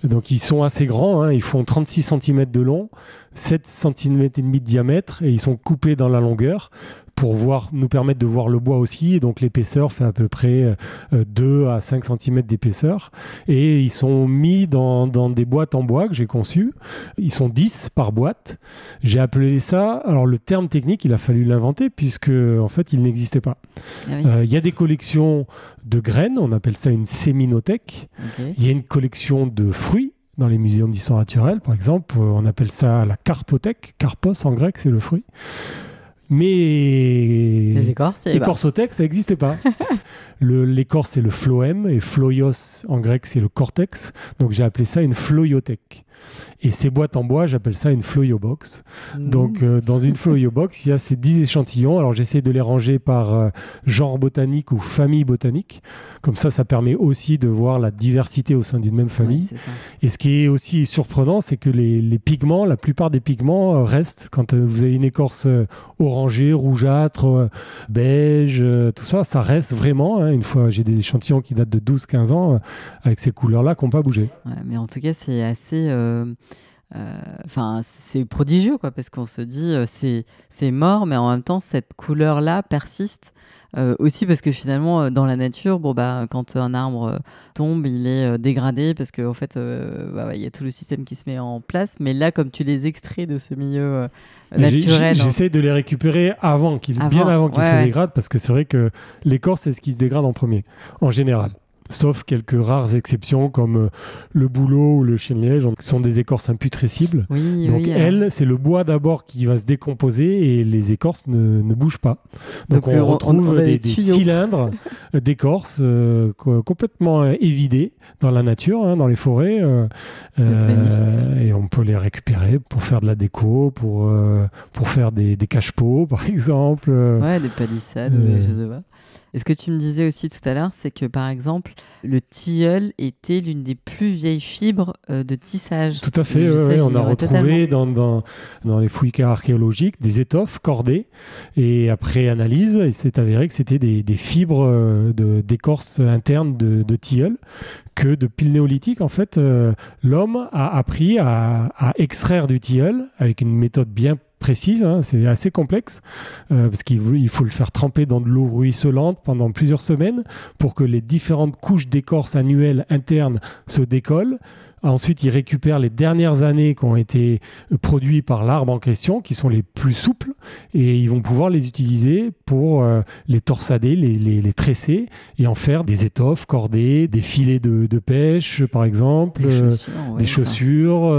et donc ils sont assez grands, hein, ils font 36 cm de long, 7 cm et demi de diamètre, et ils sont coupés dans la longueur pour nous permettre de voir le bois aussi. Et donc l'épaisseur fait à peu près 2 à 5 cm d'épaisseur. Et ils sont mis dans des boîtes en bois que j'ai conçues. Ils sont 10 par boîte. J'ai appelé ça... Alors le terme technique, il a fallu l'inventer puisque en fait, il n'existait pas. Il y a des collections de graines, on appelle ça une séminothèque. Okay. Il y a une collection de fruits dans les muséums d'histoire naturelle, par exemple. On appelle ça la carpothèque. Carpos en grec, c'est le fruit. Mais l'écorce-othèque, ça n'existait pas. L'écorce, c'est le phloème, et phloios en grec, c'est le cortex. Donc j'ai appelé ça une phloiothèque. Et ces boîtes en bois, j'appelle ça une floyobox. Donc dans une floyobox, il y a ces 10 échantillons. Alors j'essaie de les ranger par genre botanique ou famille botanique. Comme ça permet aussi de voir la diversité au sein d'une même famille. Ouais, et ce qui est aussi surprenant, c'est que les pigments, la plupart des pigments restent. Quand vous avez une écorce orangée, rougeâtre, beige, tout ça, ça reste vraiment. Hein. Une fois, j'ai des échantillons qui datent de 12-15 ans avec ces couleurs-là qui n'ont pas bougé. Ouais, mais en tout cas, c'est assez... c'est prodigieux, quoi, parce qu'on se dit c'est mort, mais en même temps, cette couleur-là persiste. Aussi parce que finalement dans la nature, quand un arbre tombe, il est dégradé parce qu'en fait il y a tout le système qui se met en place, mais là comme tu les extrais de ce milieu naturel, j'essaie de les récupérer bien avant qu'ils se dégradent, parce que c'est vrai que l'écorce, c'est ce qui se dégrade en premier en général. Sauf quelques rares exceptions comme le bouleau ou le chêne-liège, qui sont des écorces imputrescibles. Donc c'est le bois d'abord qui va se décomposer et les écorces ne bougent pas. Donc on retrouve des cylindres d'écorces complètement évidés dans la nature, hein, dans les forêts. Et on peut les récupérer pour faire de la déco, pour faire des cache-pots par exemple. Des palissades, je sais pas. Et ce que tu me disais aussi tout à l'heure, c'est que par exemple, le tilleul était l'une des plus vieilles fibres de tissage. Tout à fait, on a retrouvé dans les fouilles archéologiques des étoffes cordées, et après analyse, il s'est avéré que c'était des fibres d'écorce interne de tilleul, que depuis le néolithique, en fait, l'homme a appris à extraire du tilleul avec une méthode bien précise, hein, c'est assez complexe parce qu'il faut le faire tremper dans de l'eau ruisselante pendant plusieurs semaines pour que les différentes couches d'écorce annuelles internes se décollent. Ensuite, ils récupèrent les dernières années qui ont été produits par l'arbre en question, qui sont les plus souples, et ils vont pouvoir les utiliser pour les torsader, les tresser, et en faire des étoffes cordées, des filets de pêche, par exemple, des chaussures,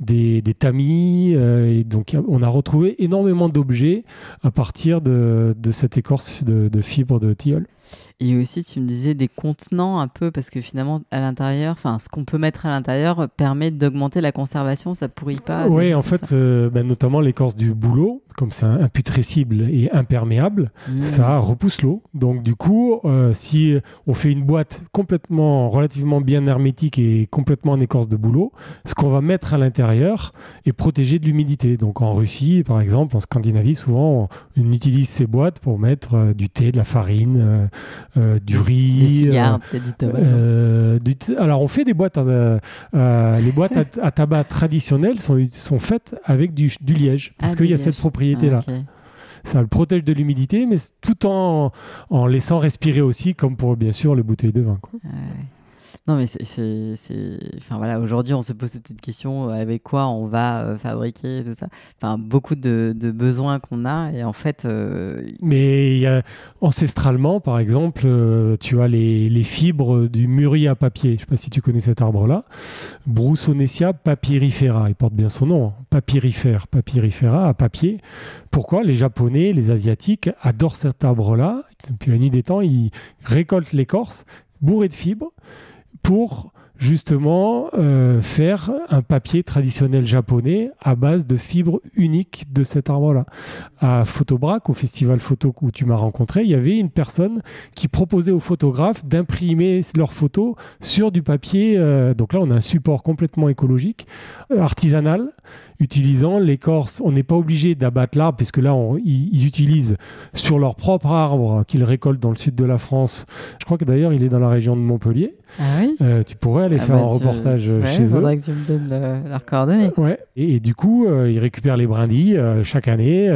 des tamis. Et donc, on a retrouvé énormément d'objets à partir de cette écorce de fibres de tilleul. Et aussi, tu me disais des contenants un peu, parce que finalement, à l'intérieur, enfin, ce qu'on peut mettre à l'intérieur permet d'augmenter la conservation, ça pourrit pas. Oui, en fait, notamment l'écorce du bouleau, comme c'est imputrescible et imperméable, ça repousse l'eau. Donc du coup, si on fait une boîte relativement bien hermétique et complètement en écorce de bouleau, ce qu'on va mettre à l'intérieur est protégé de l'humidité. Donc en Russie, par exemple, en Scandinavie, souvent, on utilise ces boîtes pour mettre du thé, de la farine, du riz. Des cigares, du tabac. Alors on fait des boîtes, les boîtes à tabac traditionnelles sont faites avec du liège, parce qu'il y a cette propriété-là. Okay. Ça le protège de l'humidité, mais tout en laissant respirer aussi, comme pour bien sûr les bouteilles de vin, quoi. Non, mais enfin, voilà, aujourd'hui, on se pose cette petite question, avec quoi on va fabriquer tout ça. Enfin, beaucoup de besoins qu'on a, et en fait... Mais ancestralement, par exemple, tu as les fibres du mûrier à papier. Je ne sais pas si tu connais cet arbre-là. Broussonesia papyrifera. Il porte bien son nom. Papyrifera à papier. Pourquoi les Japonais, les Asiatiques adorent cet arbre-là. Depuis la nuit des temps, ils récoltent l'écorce bourrée de fibres pour justement faire un papier traditionnel japonais à base de fibres uniques de cet arbre-là. À Photobrac, au festival photo où tu m'as rencontré, il y avait une personne qui proposait aux photographes d'imprimer leurs photos sur du papier. Donc là, on a un support complètement écologique, artisanal, utilisant l'écorce. On n'est pas obligé d'abattre l'arbre, puisque là, ils utilisent sur leur propre arbre qu'ils récoltent dans le sud de la France. Je crois que d'ailleurs, il est dans la région de Montpellier. Ah oui, tu pourrais aller faire un reportage chez eux. Il faudrait que tu me donnes leurs coordonnées. Ouais. Et du coup, ils récupèrent les brindilles chaque année.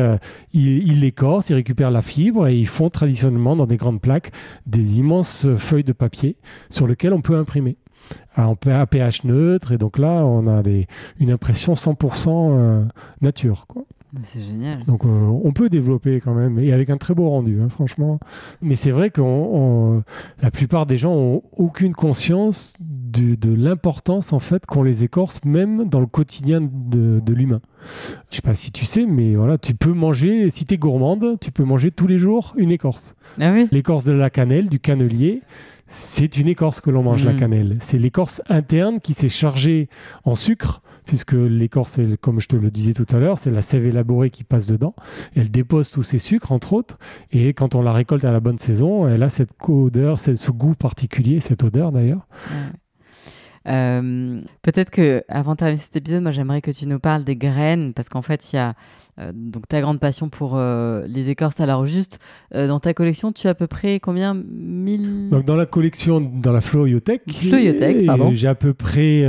Ils l'écorcent, ils récupèrent la fibre et ils font traditionnellement dans des grandes plaques des immenses feuilles de papier sur lesquelles on peut imprimer. À pH neutre, et donc là on a une impression 100% nature, quoi. C'est génial. Donc on peut développer quand même, et avec un très beau rendu, hein, franchement. Mais c'est vrai que la plupart des gens n'ont aucune conscience de l'importance en fait qu'ont les écorces, même dans le quotidien de l'humain. Je sais pas si tu sais, mais voilà, tu peux manger, si tu es gourmande, tu peux manger tous les jours une écorce. Ah oui. L'écorce de la cannelle, du cannelier, c'est une écorce que l'on mange, la cannelle. C'est l'écorce interne qui s'est chargée en sucre, puisque l'écorce, comme je te le disais tout à l'heure, c'est la sève élaborée qui passe dedans. Elle dépose tous ses sucres, entre autres, et quand on la récolte à la bonne saison, elle a cette odeur, ce goût particulier, cette odeur d'ailleurs. Peut-être que avant de terminer cet épisode, moi j'aimerais que tu nous parles des graines, parce qu'en fait il y a donc ta grande passion pour les écorces. Alors juste dans ta collection, tu as à peu près combien 1000... Donc dans la collection, dans la Floyothèque, j'ai à peu près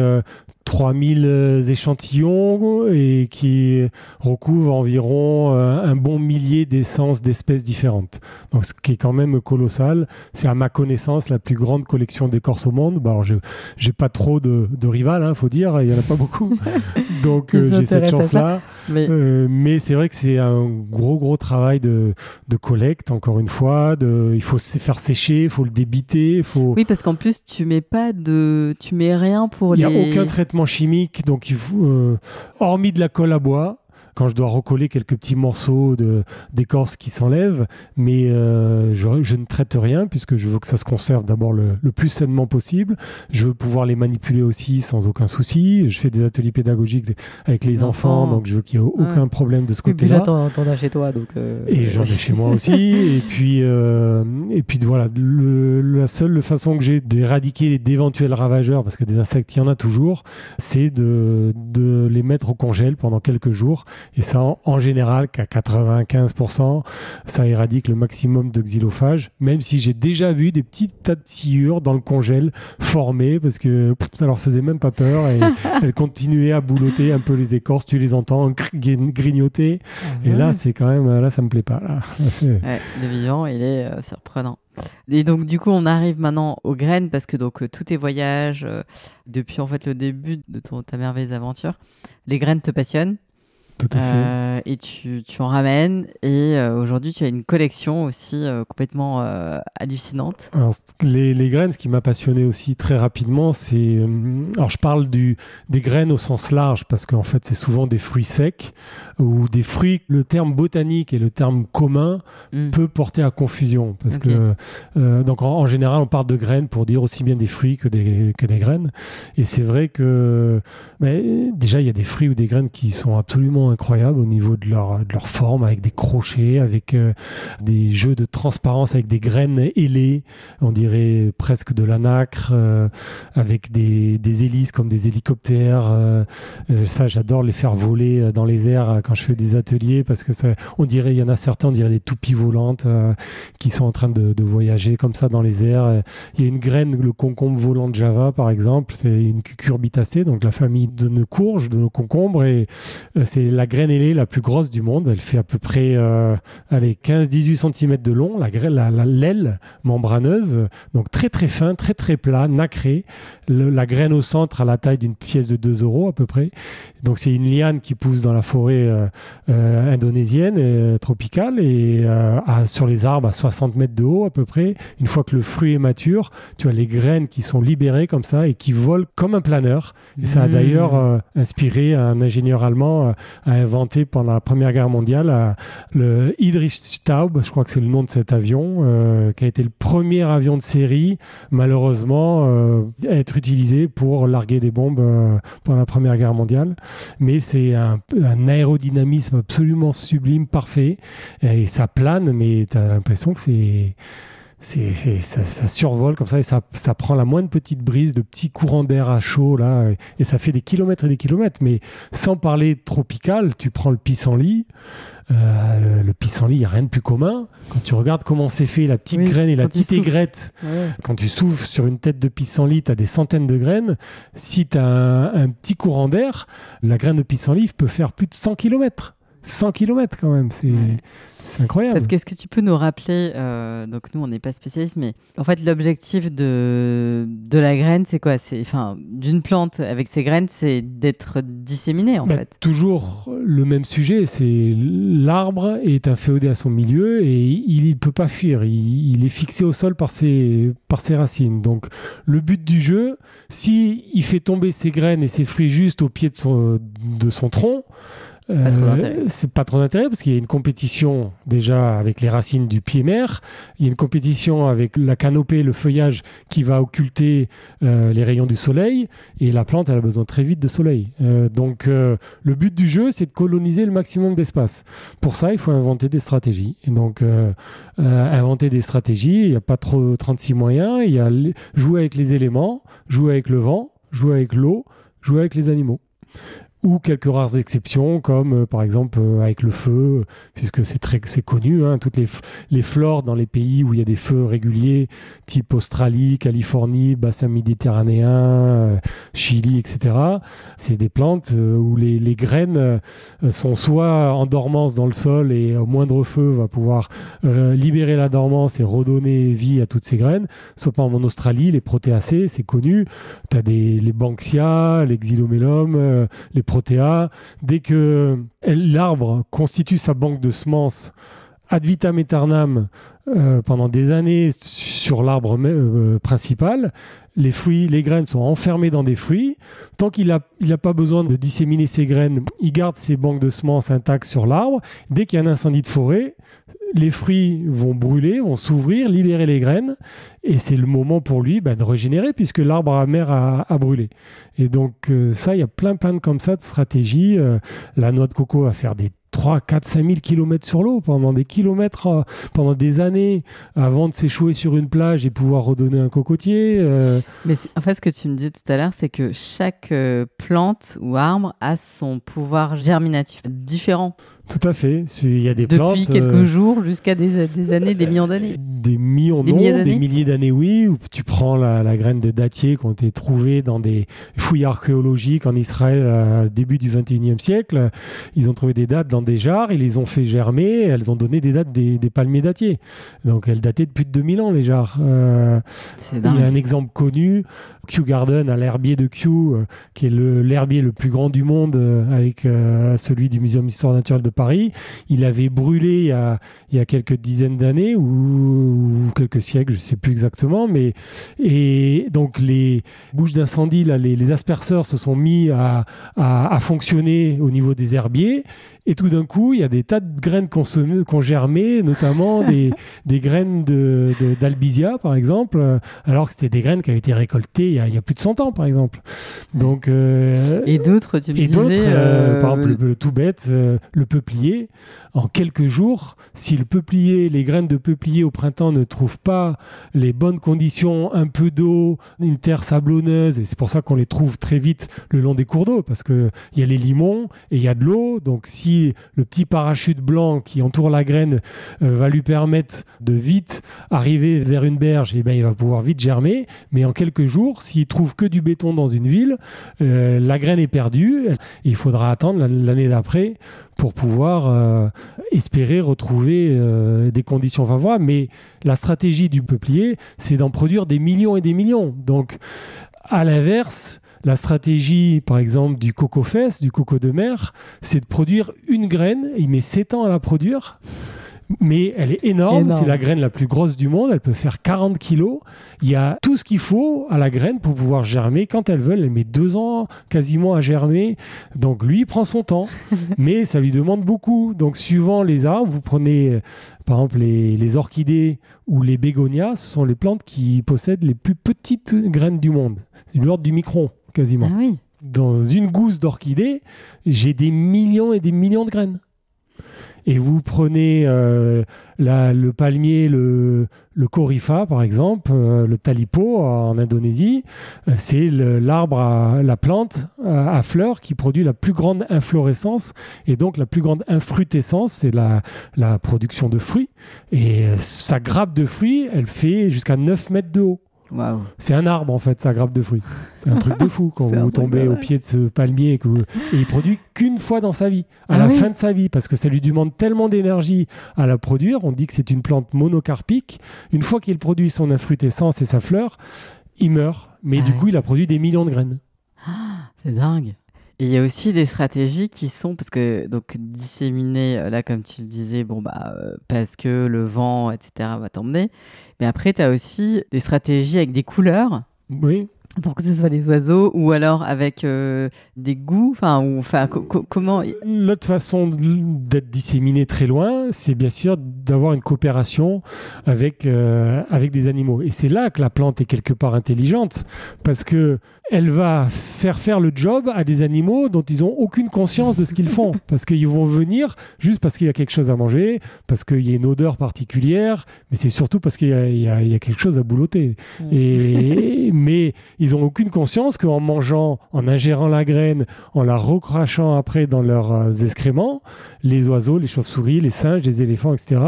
3000 échantillons et qui recouvrent environ un bon millier d'essences d'espèces différentes. Donc ce qui est quand même colossal. C'est à ma connaissance la plus grande collection d'écorces au monde. Bah, alors j'ai pas trop de rivales, hein, faut dire, il y en a pas beaucoup. Donc j'ai cette chance-là. Mais c'est vrai que c'est un gros travail de collecte, encore une fois. Il faut faire sécher, il faut le débiter. Oui, parce qu'en plus tu mets rien pour Il n'y a aucun traitement chimique, donc il faut, hormis de la colle à bois, quand je dois recoller quelques petits morceaux d'écorce qui s'enlèvent, mais je ne traite rien, puisque je veux que ça se conserve d'abord le plus sainement possible. Je veux pouvoir les manipuler aussi sans aucun souci. Je fais des ateliers pédagogiques avec les enfants, donc je veux qu'il n'y ait aucun problème de ce côté-là. Et puis là, t'en as chez toi. Donc Et j'en ai chez moi aussi. et puis voilà, la seule façon que j'ai d'éradiquer d'éventuels ravageurs, parce que des insectes, il y en a toujours, c'est de les mettre au congèle pendant quelques jours. Et ça, en général, qu'à 95%, ça éradique le maximum de xylophages, même si j'ai déjà vu des petits tas de sciures dans le congèle formées, parce que ça leur faisait même pas peur, et elles continuaient à boulotter un peu les écorces, tu les entends grignoter, et là, c'est quand même, là, ça me plaît pas. Là. Le vivant, il est surprenant. Et donc du coup on arrive maintenant aux graines, parce que donc tous tes voyages depuis en fait le début de ta merveilleuse aventure, les graines te passionnent. Tout à fait. Et tu en ramènes. Et aujourd'hui, tu as une collection aussi complètement hallucinante. Alors, les graines, ce qui m'a passionné aussi très rapidement, c'est... alors, je parle des graines au sens large, parce qu'en fait, c'est souvent des fruits secs ou des fruits. Le terme botanique et le terme commun peut porter à confusion. Parce que, donc, en général, on parle de graines pour dire aussi bien des fruits que des graines. Et c'est vrai que déjà, il y a des fruits ou des graines qui sont absolument incroyables au niveau de leur forme, avec des crochets, avec des jeux de transparence, avec des graines ailées, on dirait presque de la nacre, avec des hélices comme des hélicoptères. Ça, j'adore les faire voler dans les airs quand je fais des ateliers, parce que il y en a certains, on dirait des toupies volantes qui sont en train de voyager comme ça dans les airs. Il y a une graine, le concombre volant de Java, par exemple, c'est une cucurbitacée, donc la famille de nos courges, de nos concombres, et c'est la graine ailée la plus grosse du monde. Elle fait à peu près 15-18 cm de long, l'aile membraneuse, donc très très fin, très très plat, nacré. La graine au centre a la taille d'une pièce de 2 euros à peu près. Donc c'est une liane qui pousse dans la forêt indonésienne tropicale, et sur les arbres à 60 mètres de haut à peu près. Une fois que le fruit est mature, tu as les graines qui sont libérées comme ça et qui volent comme un planeur. Et ça a d'ailleurs inspiré un ingénieur allemand à inventer pendant la Première Guerre mondiale le Friedrichstaub, je crois que c'est le nom de cet avion, qui a été le premier avion de série, malheureusement, à être utilisé pour larguer des bombes pendant la Première Guerre mondiale. Mais c'est un aérodynamisme absolument sublime, parfait, et ça plane, mais tu as l'impression que ça survole comme ça, et ça prend la moindre petite brise, de petits courants d'air à chaud là, et ça fait des kilomètres et des kilomètres. Mais sans parler tropical, tu prends le pissenlit. Le pissenlit, il n'y a rien de plus commun. Quand tu regardes comment c'est fait, la petite graine et la petite aigrette, quand tu souffles sur une tête de pissenlit, tu as des centaines de graines. Si tu as un petit courant d'air, la graine de pissenlit peut faire plus de 100 km. 100 km quand même, c'est incroyable. Parce que est-ce que tu peux nous rappeler, donc nous on n'est pas spécialistes, mais en fait l'objectif de la graine, c'est quoi? D'une plante avec ses graines, c'est d'être disséminée en fait. Toujours le même sujet, c'est l'arbre est inféodé à son milieu et il ne peut pas fuir, il est fixé au sol par ses racines. Donc le but du jeu, si il fait tomber ses graines et ses fruits juste au pied de son tronc, c'est pas trop d'intérêt, parce qu'il y a une compétition déjà avec les racines du pied mère, il y a une compétition avec la canopée, le feuillage qui va occulter les rayons du soleil, et la plante elle a besoin très vite de soleil. Donc le but du jeu, c'est de coloniser le maximum d'espace. Pour ça, il faut inventer des stratégies. Et donc inventer des stratégies, il n'y a pas trop 36 moyens, il y a jouer avec les éléments, jouer avec le vent, jouer avec l'eau, jouer avec les animaux. Ou quelques rares exceptions, comme par exemple avec le feu, puisque c'est connu, hein, toutes les flores dans les pays où il y a des feux réguliers, type Australie, Californie, bassin méditerranéen, Chili, etc. C'est des plantes où les graines sont soit en dormance dans le sol, et au moindre feu va pouvoir libérer la dormance et redonner vie à toutes ces graines. Soit par exemple en Australie, les protéacées, c'est connu. Tu as les banksia, les xylomélum, les protéas. Dès que l'arbre constitue sa banque de semences ad vitam aeternam pendant des années sur l'arbre principal, les fruits, les graines sont enfermées dans des fruits. Tant qu'il n'a pas besoin de disséminer ses graines, il garde ses banques de semences intactes sur l'arbre. Dès qu'il y a un incendie de forêt, les fruits vont brûler, vont s'ouvrir, libérer les graines, et c'est le moment pour lui de régénérer, puisque l'arbre mère a brûlé. Et donc ça, il y a plein comme ça de stratégies. La noix de coco va faire des 3, 4, 5 000 km sur l'eau pendant des kilomètres, pendant des années, avant de s'échouer sur une plage et pouvoir redonner un cocotier. Mais en fait, ce que tu me disais tout à l'heure, c'est que chaque plante ou arbre a son pouvoir germinatif différent. Tout à fait. Il y a des plantes... Depuis quelques jours jusqu'à des années, des millions d'années. Des millions, des milliers d'années, oui. Où tu prends la graine de dattier qui ont été trouvées dans des fouilles archéologiques en Israël au début du 21e siècle. Ils ont trouvé des dattes dans des jarres, ils les ont fait germer, et elles ont donné des dates des palmiers dattiers. Donc elles dataient de plus de 2000 ans, les jarres. C'est il dingue. y a un exemple connu Kew Garden, à l'herbier de Kew, qui est l'herbier le plus grand du monde, avec celui du Muséum d'histoire naturelle de Paris. Il avait brûlé il y a quelques dizaines d'années ou quelques siècles, je ne sais plus exactement, et donc les bouches d'incendie, là, les asperceurs se sont mis à fonctionner au niveau des herbiers. Et tout d'un coup, il y a des tas de graines qui ont germé, notamment des graines d'albizia, par exemple, alors que c'était des graines qui avaient été récoltées il y a plus de 100 ans, par exemple. Donc, et d'autres, tu me disais... par exemple, le tout bête, le peuplier. En quelques jours, si les graines de peuplier au printemps ne trouvent pas les bonnes conditions, un peu d'eau, une terre sablonneuse, et c'est pour ça qu'on les trouve très vite le long des cours d'eau, parce qu'il y a les limons et il y a de l'eau. Donc si le petit parachute blanc qui entoure la graine va lui permettre de vite arriver vers une berge, et ben, il va pouvoir vite germer. Mais en quelques jours, s'il trouve que du béton dans une ville, la graine est perdue. Et il faudra attendre l'année d'après pour pouvoir espérer retrouver des conditions favorables. Mais la stratégie du peuplier, c'est d'en produire des millions et des millions. Donc, à l'inverse, la stratégie, par exemple, du coco-fesse, du coco de mer, c'est de produire une graine. Il met 7 ans à la produire. Mais elle est énorme, c'est la graine la plus grosse du monde, elle peut faire 40 kilos. Il y a tout ce qu'il faut à la graine pour pouvoir germer. Quand elle veut, elle met 2 ans quasiment à germer. Donc lui, il prend son temps, mais ça lui demande beaucoup. Donc suivant les arbres, vous prenez par exemple les orchidées ou les bégonias, ce sont les plantes qui possèdent les plus petites graines du monde. C'est de l'ordre du micron, quasiment. Ah oui. Dans une gousse d'orchidée, j'ai des millions et des millions de graines. Et vous prenez le palmier, le corypha par exemple, le talipo en Indonésie, c'est la plante à fleurs qui produit la plus grande inflorescence et donc la plus grande infrutescence, c'est la production de fruits. Et sa grappe de fruits, elle fait jusqu'à 9 mètres de haut. Wow. C'est un arbre en fait, sa grappe de fruits. C'est un truc de fou quand vous tombez au pied de ce palmier et il produit qu'une fois dans sa vie, à la fin de sa vie, parce que ça lui demande tellement d'énergie à la produire. On dit que c'est une plante monocarpique. Une fois qu'il produit son infrutescence et sa fleur, il meurt. Mais du coup, il a produit des millions de graines. Ah, c'est dingue. Et il y a aussi des stratégies qui sont, parce que donc disséminer, là comme tu le disais, parce que le vent, etc. va t'emmener. Mais après, tu as aussi des stratégies avec des couleurs. Oui. Pour que ce soit les oiseaux, ou alors avec des goûts, comment... L'autre façon d'être disséminé très loin, c'est bien sûr d'avoir une coopération avec des animaux. Et c'est là que la plante est quelque part intelligente, parce que elle va faire le job à des animaux dont ils n'ont aucune conscience de ce qu'ils font. Parce qu'ils vont venir juste parce qu'il y a quelque chose à manger, parce qu'il y a une odeur particulière, mais c'est surtout parce qu'il y a quelque chose à boulotter. Mais ils n'ont aucune conscience qu'en mangeant, en ingérant la graine, en la recrachant après dans leurs excréments, les oiseaux, les chauves-souris, les singes, les éléphants, etc.,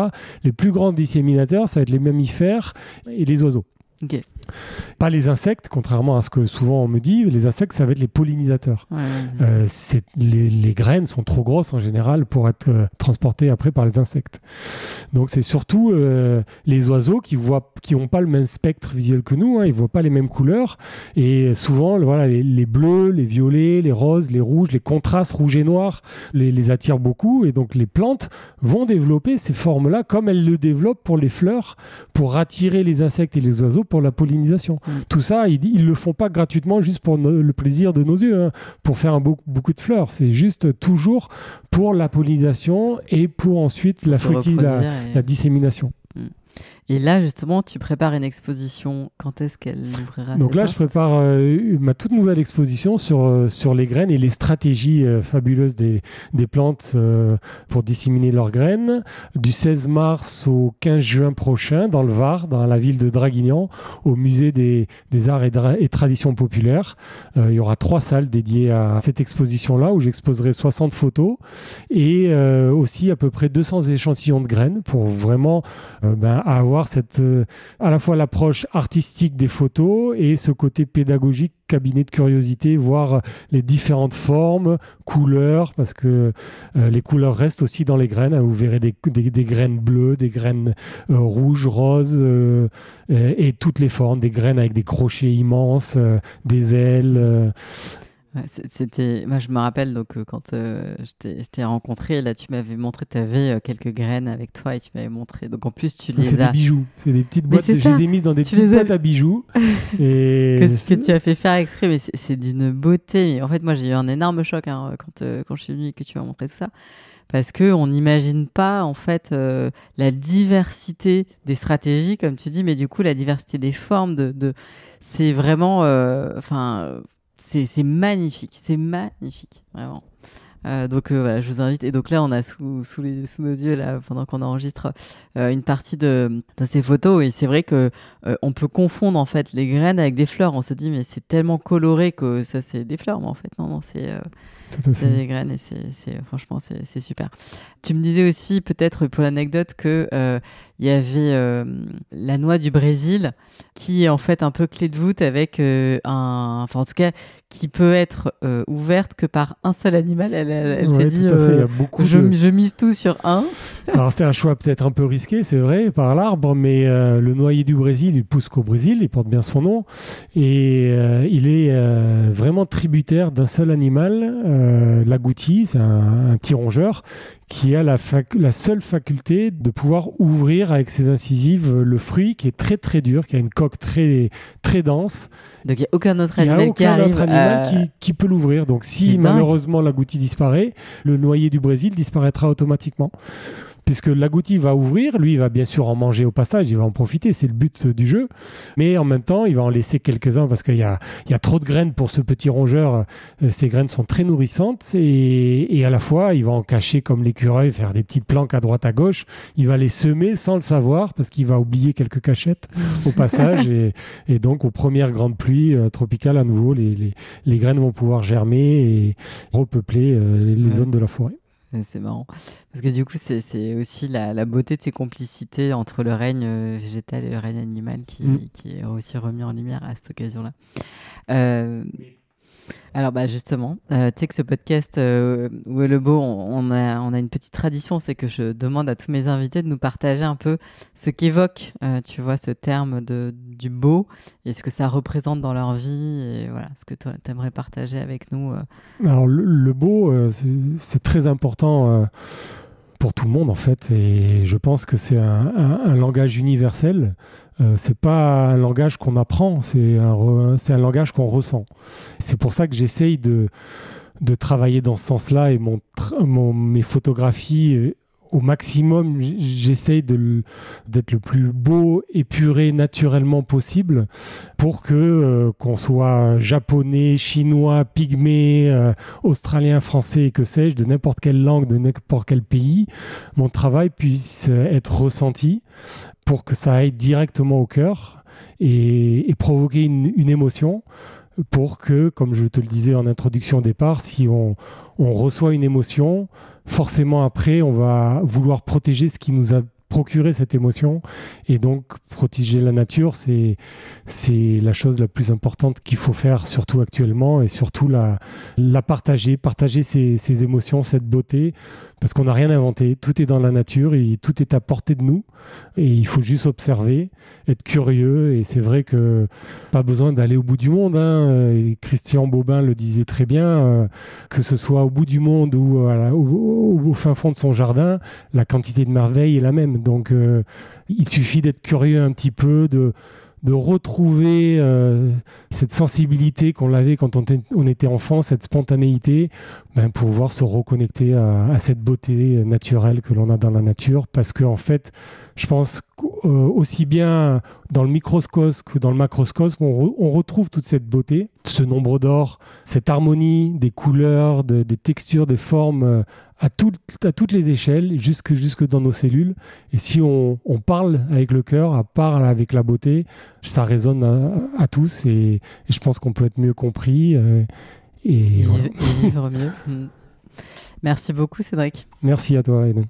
les plus grands disséminateurs, ça va être les mammifères et les oiseaux. Ok. Pas les insectes, contrairement à ce que souvent on me dit. Les insectes, ça va être les pollinisateurs. Les graines sont trop grosses en général pour être transportées après par les insectes. Donc c'est surtout les oiseaux qui n'ont pas le même spectre visuel que nous. Ils ne voient pas les mêmes couleurs. Et souvent, les bleus, les violets, les roses, les rouges, les contrastes rouge et noir les attirent beaucoup. Et donc les plantes vont développer ces formes-là comme elles le développent pour les fleurs, pour attirer les insectes et les oiseaux pour la pollinisation. Tout ça, ils le font pas gratuitement juste pour le plaisir de nos yeux, pour faire beaucoup de fleurs. C'est juste toujours pour la pollinisation et pour ensuite la dissémination. Et là, justement, tu prépares une exposition. Quand est-ce qu'elle ouvrira? Donc là, je prépare ma toute nouvelle exposition sur les graines et les stratégies fabuleuses des plantes pour disséminer leurs graines, du 16 mars au 15 juin prochain, dans le Var, dans la ville de Draguignan, au musée des arts et traditions populaires. Il y aura 3 salles dédiées à cette exposition-là, où j'exposerai 60 photos et aussi à peu près 200 échantillons de graines pour vraiment avoir avoir à la fois l'approche artistique des photos et ce côté pédagogique, cabinet de curiosité, voir les différentes formes, couleurs, parce que les couleurs restent aussi dans les graines. Vous verrez des graines bleues, des graines rouges, roses, et toutes les formes, des graines avec des crochets immenses, des ailes. Moi, je me rappelle donc quand je t'ai rencontré, là, tu m'avais montré, tu avais quelques graines avec toi et tu m'avais montré. Donc en plus, tu les C'est des bijoux, c'est des petites boîtes. Je les ai mises dans des petites boîtes à bijoux. Et que tu as fait faire exprès, mais c'est d'une beauté. En fait, moi, j'ai eu un énorme choc quand je suis venue et que tu m'as montré tout ça. Parce qu'on n'imagine pas, en fait, la diversité des stratégies, comme tu dis, mais du coup, la diversité des formes, c'est vraiment... C'est magnifique, vraiment. Donc voilà, je vous invite. Et donc là, on a sous nos yeux, là, pendant qu'on enregistre, une partie de ces photos. Et c'est vrai que on peut confondre en fait les graines avec des fleurs. On se dit, mais c'est tellement coloré que ça, c'est des fleurs. Mais en fait, non, c'est des graines et franchement, c'est super. Tu me disais aussi, peut-être pour l'anecdote, que il y avait la noix du Brésil qui est en fait un peu clé de voûte avec en tout cas, qui peut être ouverte que par un seul animal. Elle s'est dit, je mise tout sur un. Alors c'est un choix peut-être un peu risqué, c'est vrai, par l'arbre, mais le noyer du Brésil, il pousse qu'au Brésil, il porte bien son nom, et il est vraiment tributaire d'un seul animal, l'agouti, c'est un petit rongeur, qui a la seule faculté de pouvoir ouvrir avec ses incisives le fruit qui est très très dur, qui a une coque très, très dense. Donc il n'y a aucun autre animal qui peut l'ouvrir. Donc si malheureusement l'agouti disparaît, le noyer du Brésil disparaîtra automatiquement. Puisque l'agouti va ouvrir, lui il va bien sûr en manger au passage, il va en profiter, c'est le but du jeu, mais en même temps il va en laisser quelques-uns parce qu'il y a trop de graines pour ce petit rongeur. Ces graines sont très nourrissantes et à la fois il va en cacher comme l'écureuil, faire des petites planques à droite à gauche, il va les semer sans le savoir parce qu'il va oublier quelques cachettes au passage et donc aux premières grandes pluies tropicales à nouveau les graines vont pouvoir germer et repeupler les zones de la forêt. C'est marrant. Parce que du coup, c'est aussi la beauté de ces complicités entre le règne végétal et le règne animal qui est aussi remis en lumière à cette occasion-là. Alors justement, tu sais que ce podcast Où est le beau, on a une petite tradition, c'est que je demande à tous mes invités de nous partager un peu ce qu'évoque, tu vois, ce terme du beau et ce que ça représente dans leur vie et voilà, ce que tu aimerais partager avec nous. Alors le beau, c'est très important pour tout le monde en fait, et je pense que c'est un langage universel. C'est pas un langage qu'on apprend, c'est un langage qu'on ressent. C'est pour ça que j'essaye de travailler dans ce sens-là et mes photographies au maximum, j'essaye d'être le plus beau, épuré naturellement possible pour qu'on soit japonais, chinois, pygmée, australien, français, que sais-je, de n'importe quelle langue, de n'importe quel pays, mon travail puisse être ressenti pour que ça aille directement au cœur et provoquer une émotion pour que, comme je te le disais en introduction au départ, si on reçoit une émotion, forcément après, on va vouloir protéger ce qui nous a procuré cette émotion. Et donc, protéger la nature, c'est la chose la plus importante qu'il faut faire, surtout actuellement, et surtout la partager ces émotions, cette beauté, parce qu'on n'a rien inventé. Tout est dans la nature et tout est à portée de nous. Et il faut juste observer, être curieux. Et c'est vrai que pas besoin d'aller au bout du monde. Et Christian Bobin le disait très bien, que ce soit au bout du monde ou au fin fond de son jardin, la quantité de merveilles est la même. Donc, il suffit d'être curieux un petit peu, de retrouver cette sensibilité qu'on avait quand on était enfant, cette spontanéité, pour pouvoir se reconnecter à cette beauté naturelle que l'on a dans la nature. Parce qu'en fait, je pense aussi bien dans le microcosme que dans le macrocosme, on retrouve toute cette beauté, ce nombre d'or, cette harmonie des couleurs, des textures, des formes à toutes les échelles, jusque dans nos cellules. Et si on parle avec le cœur, parle avec la beauté, ça résonne à tous et je pense qu'on peut être mieux compris et vivre mieux. Merci beaucoup, Cédric. Merci à toi, Hélène.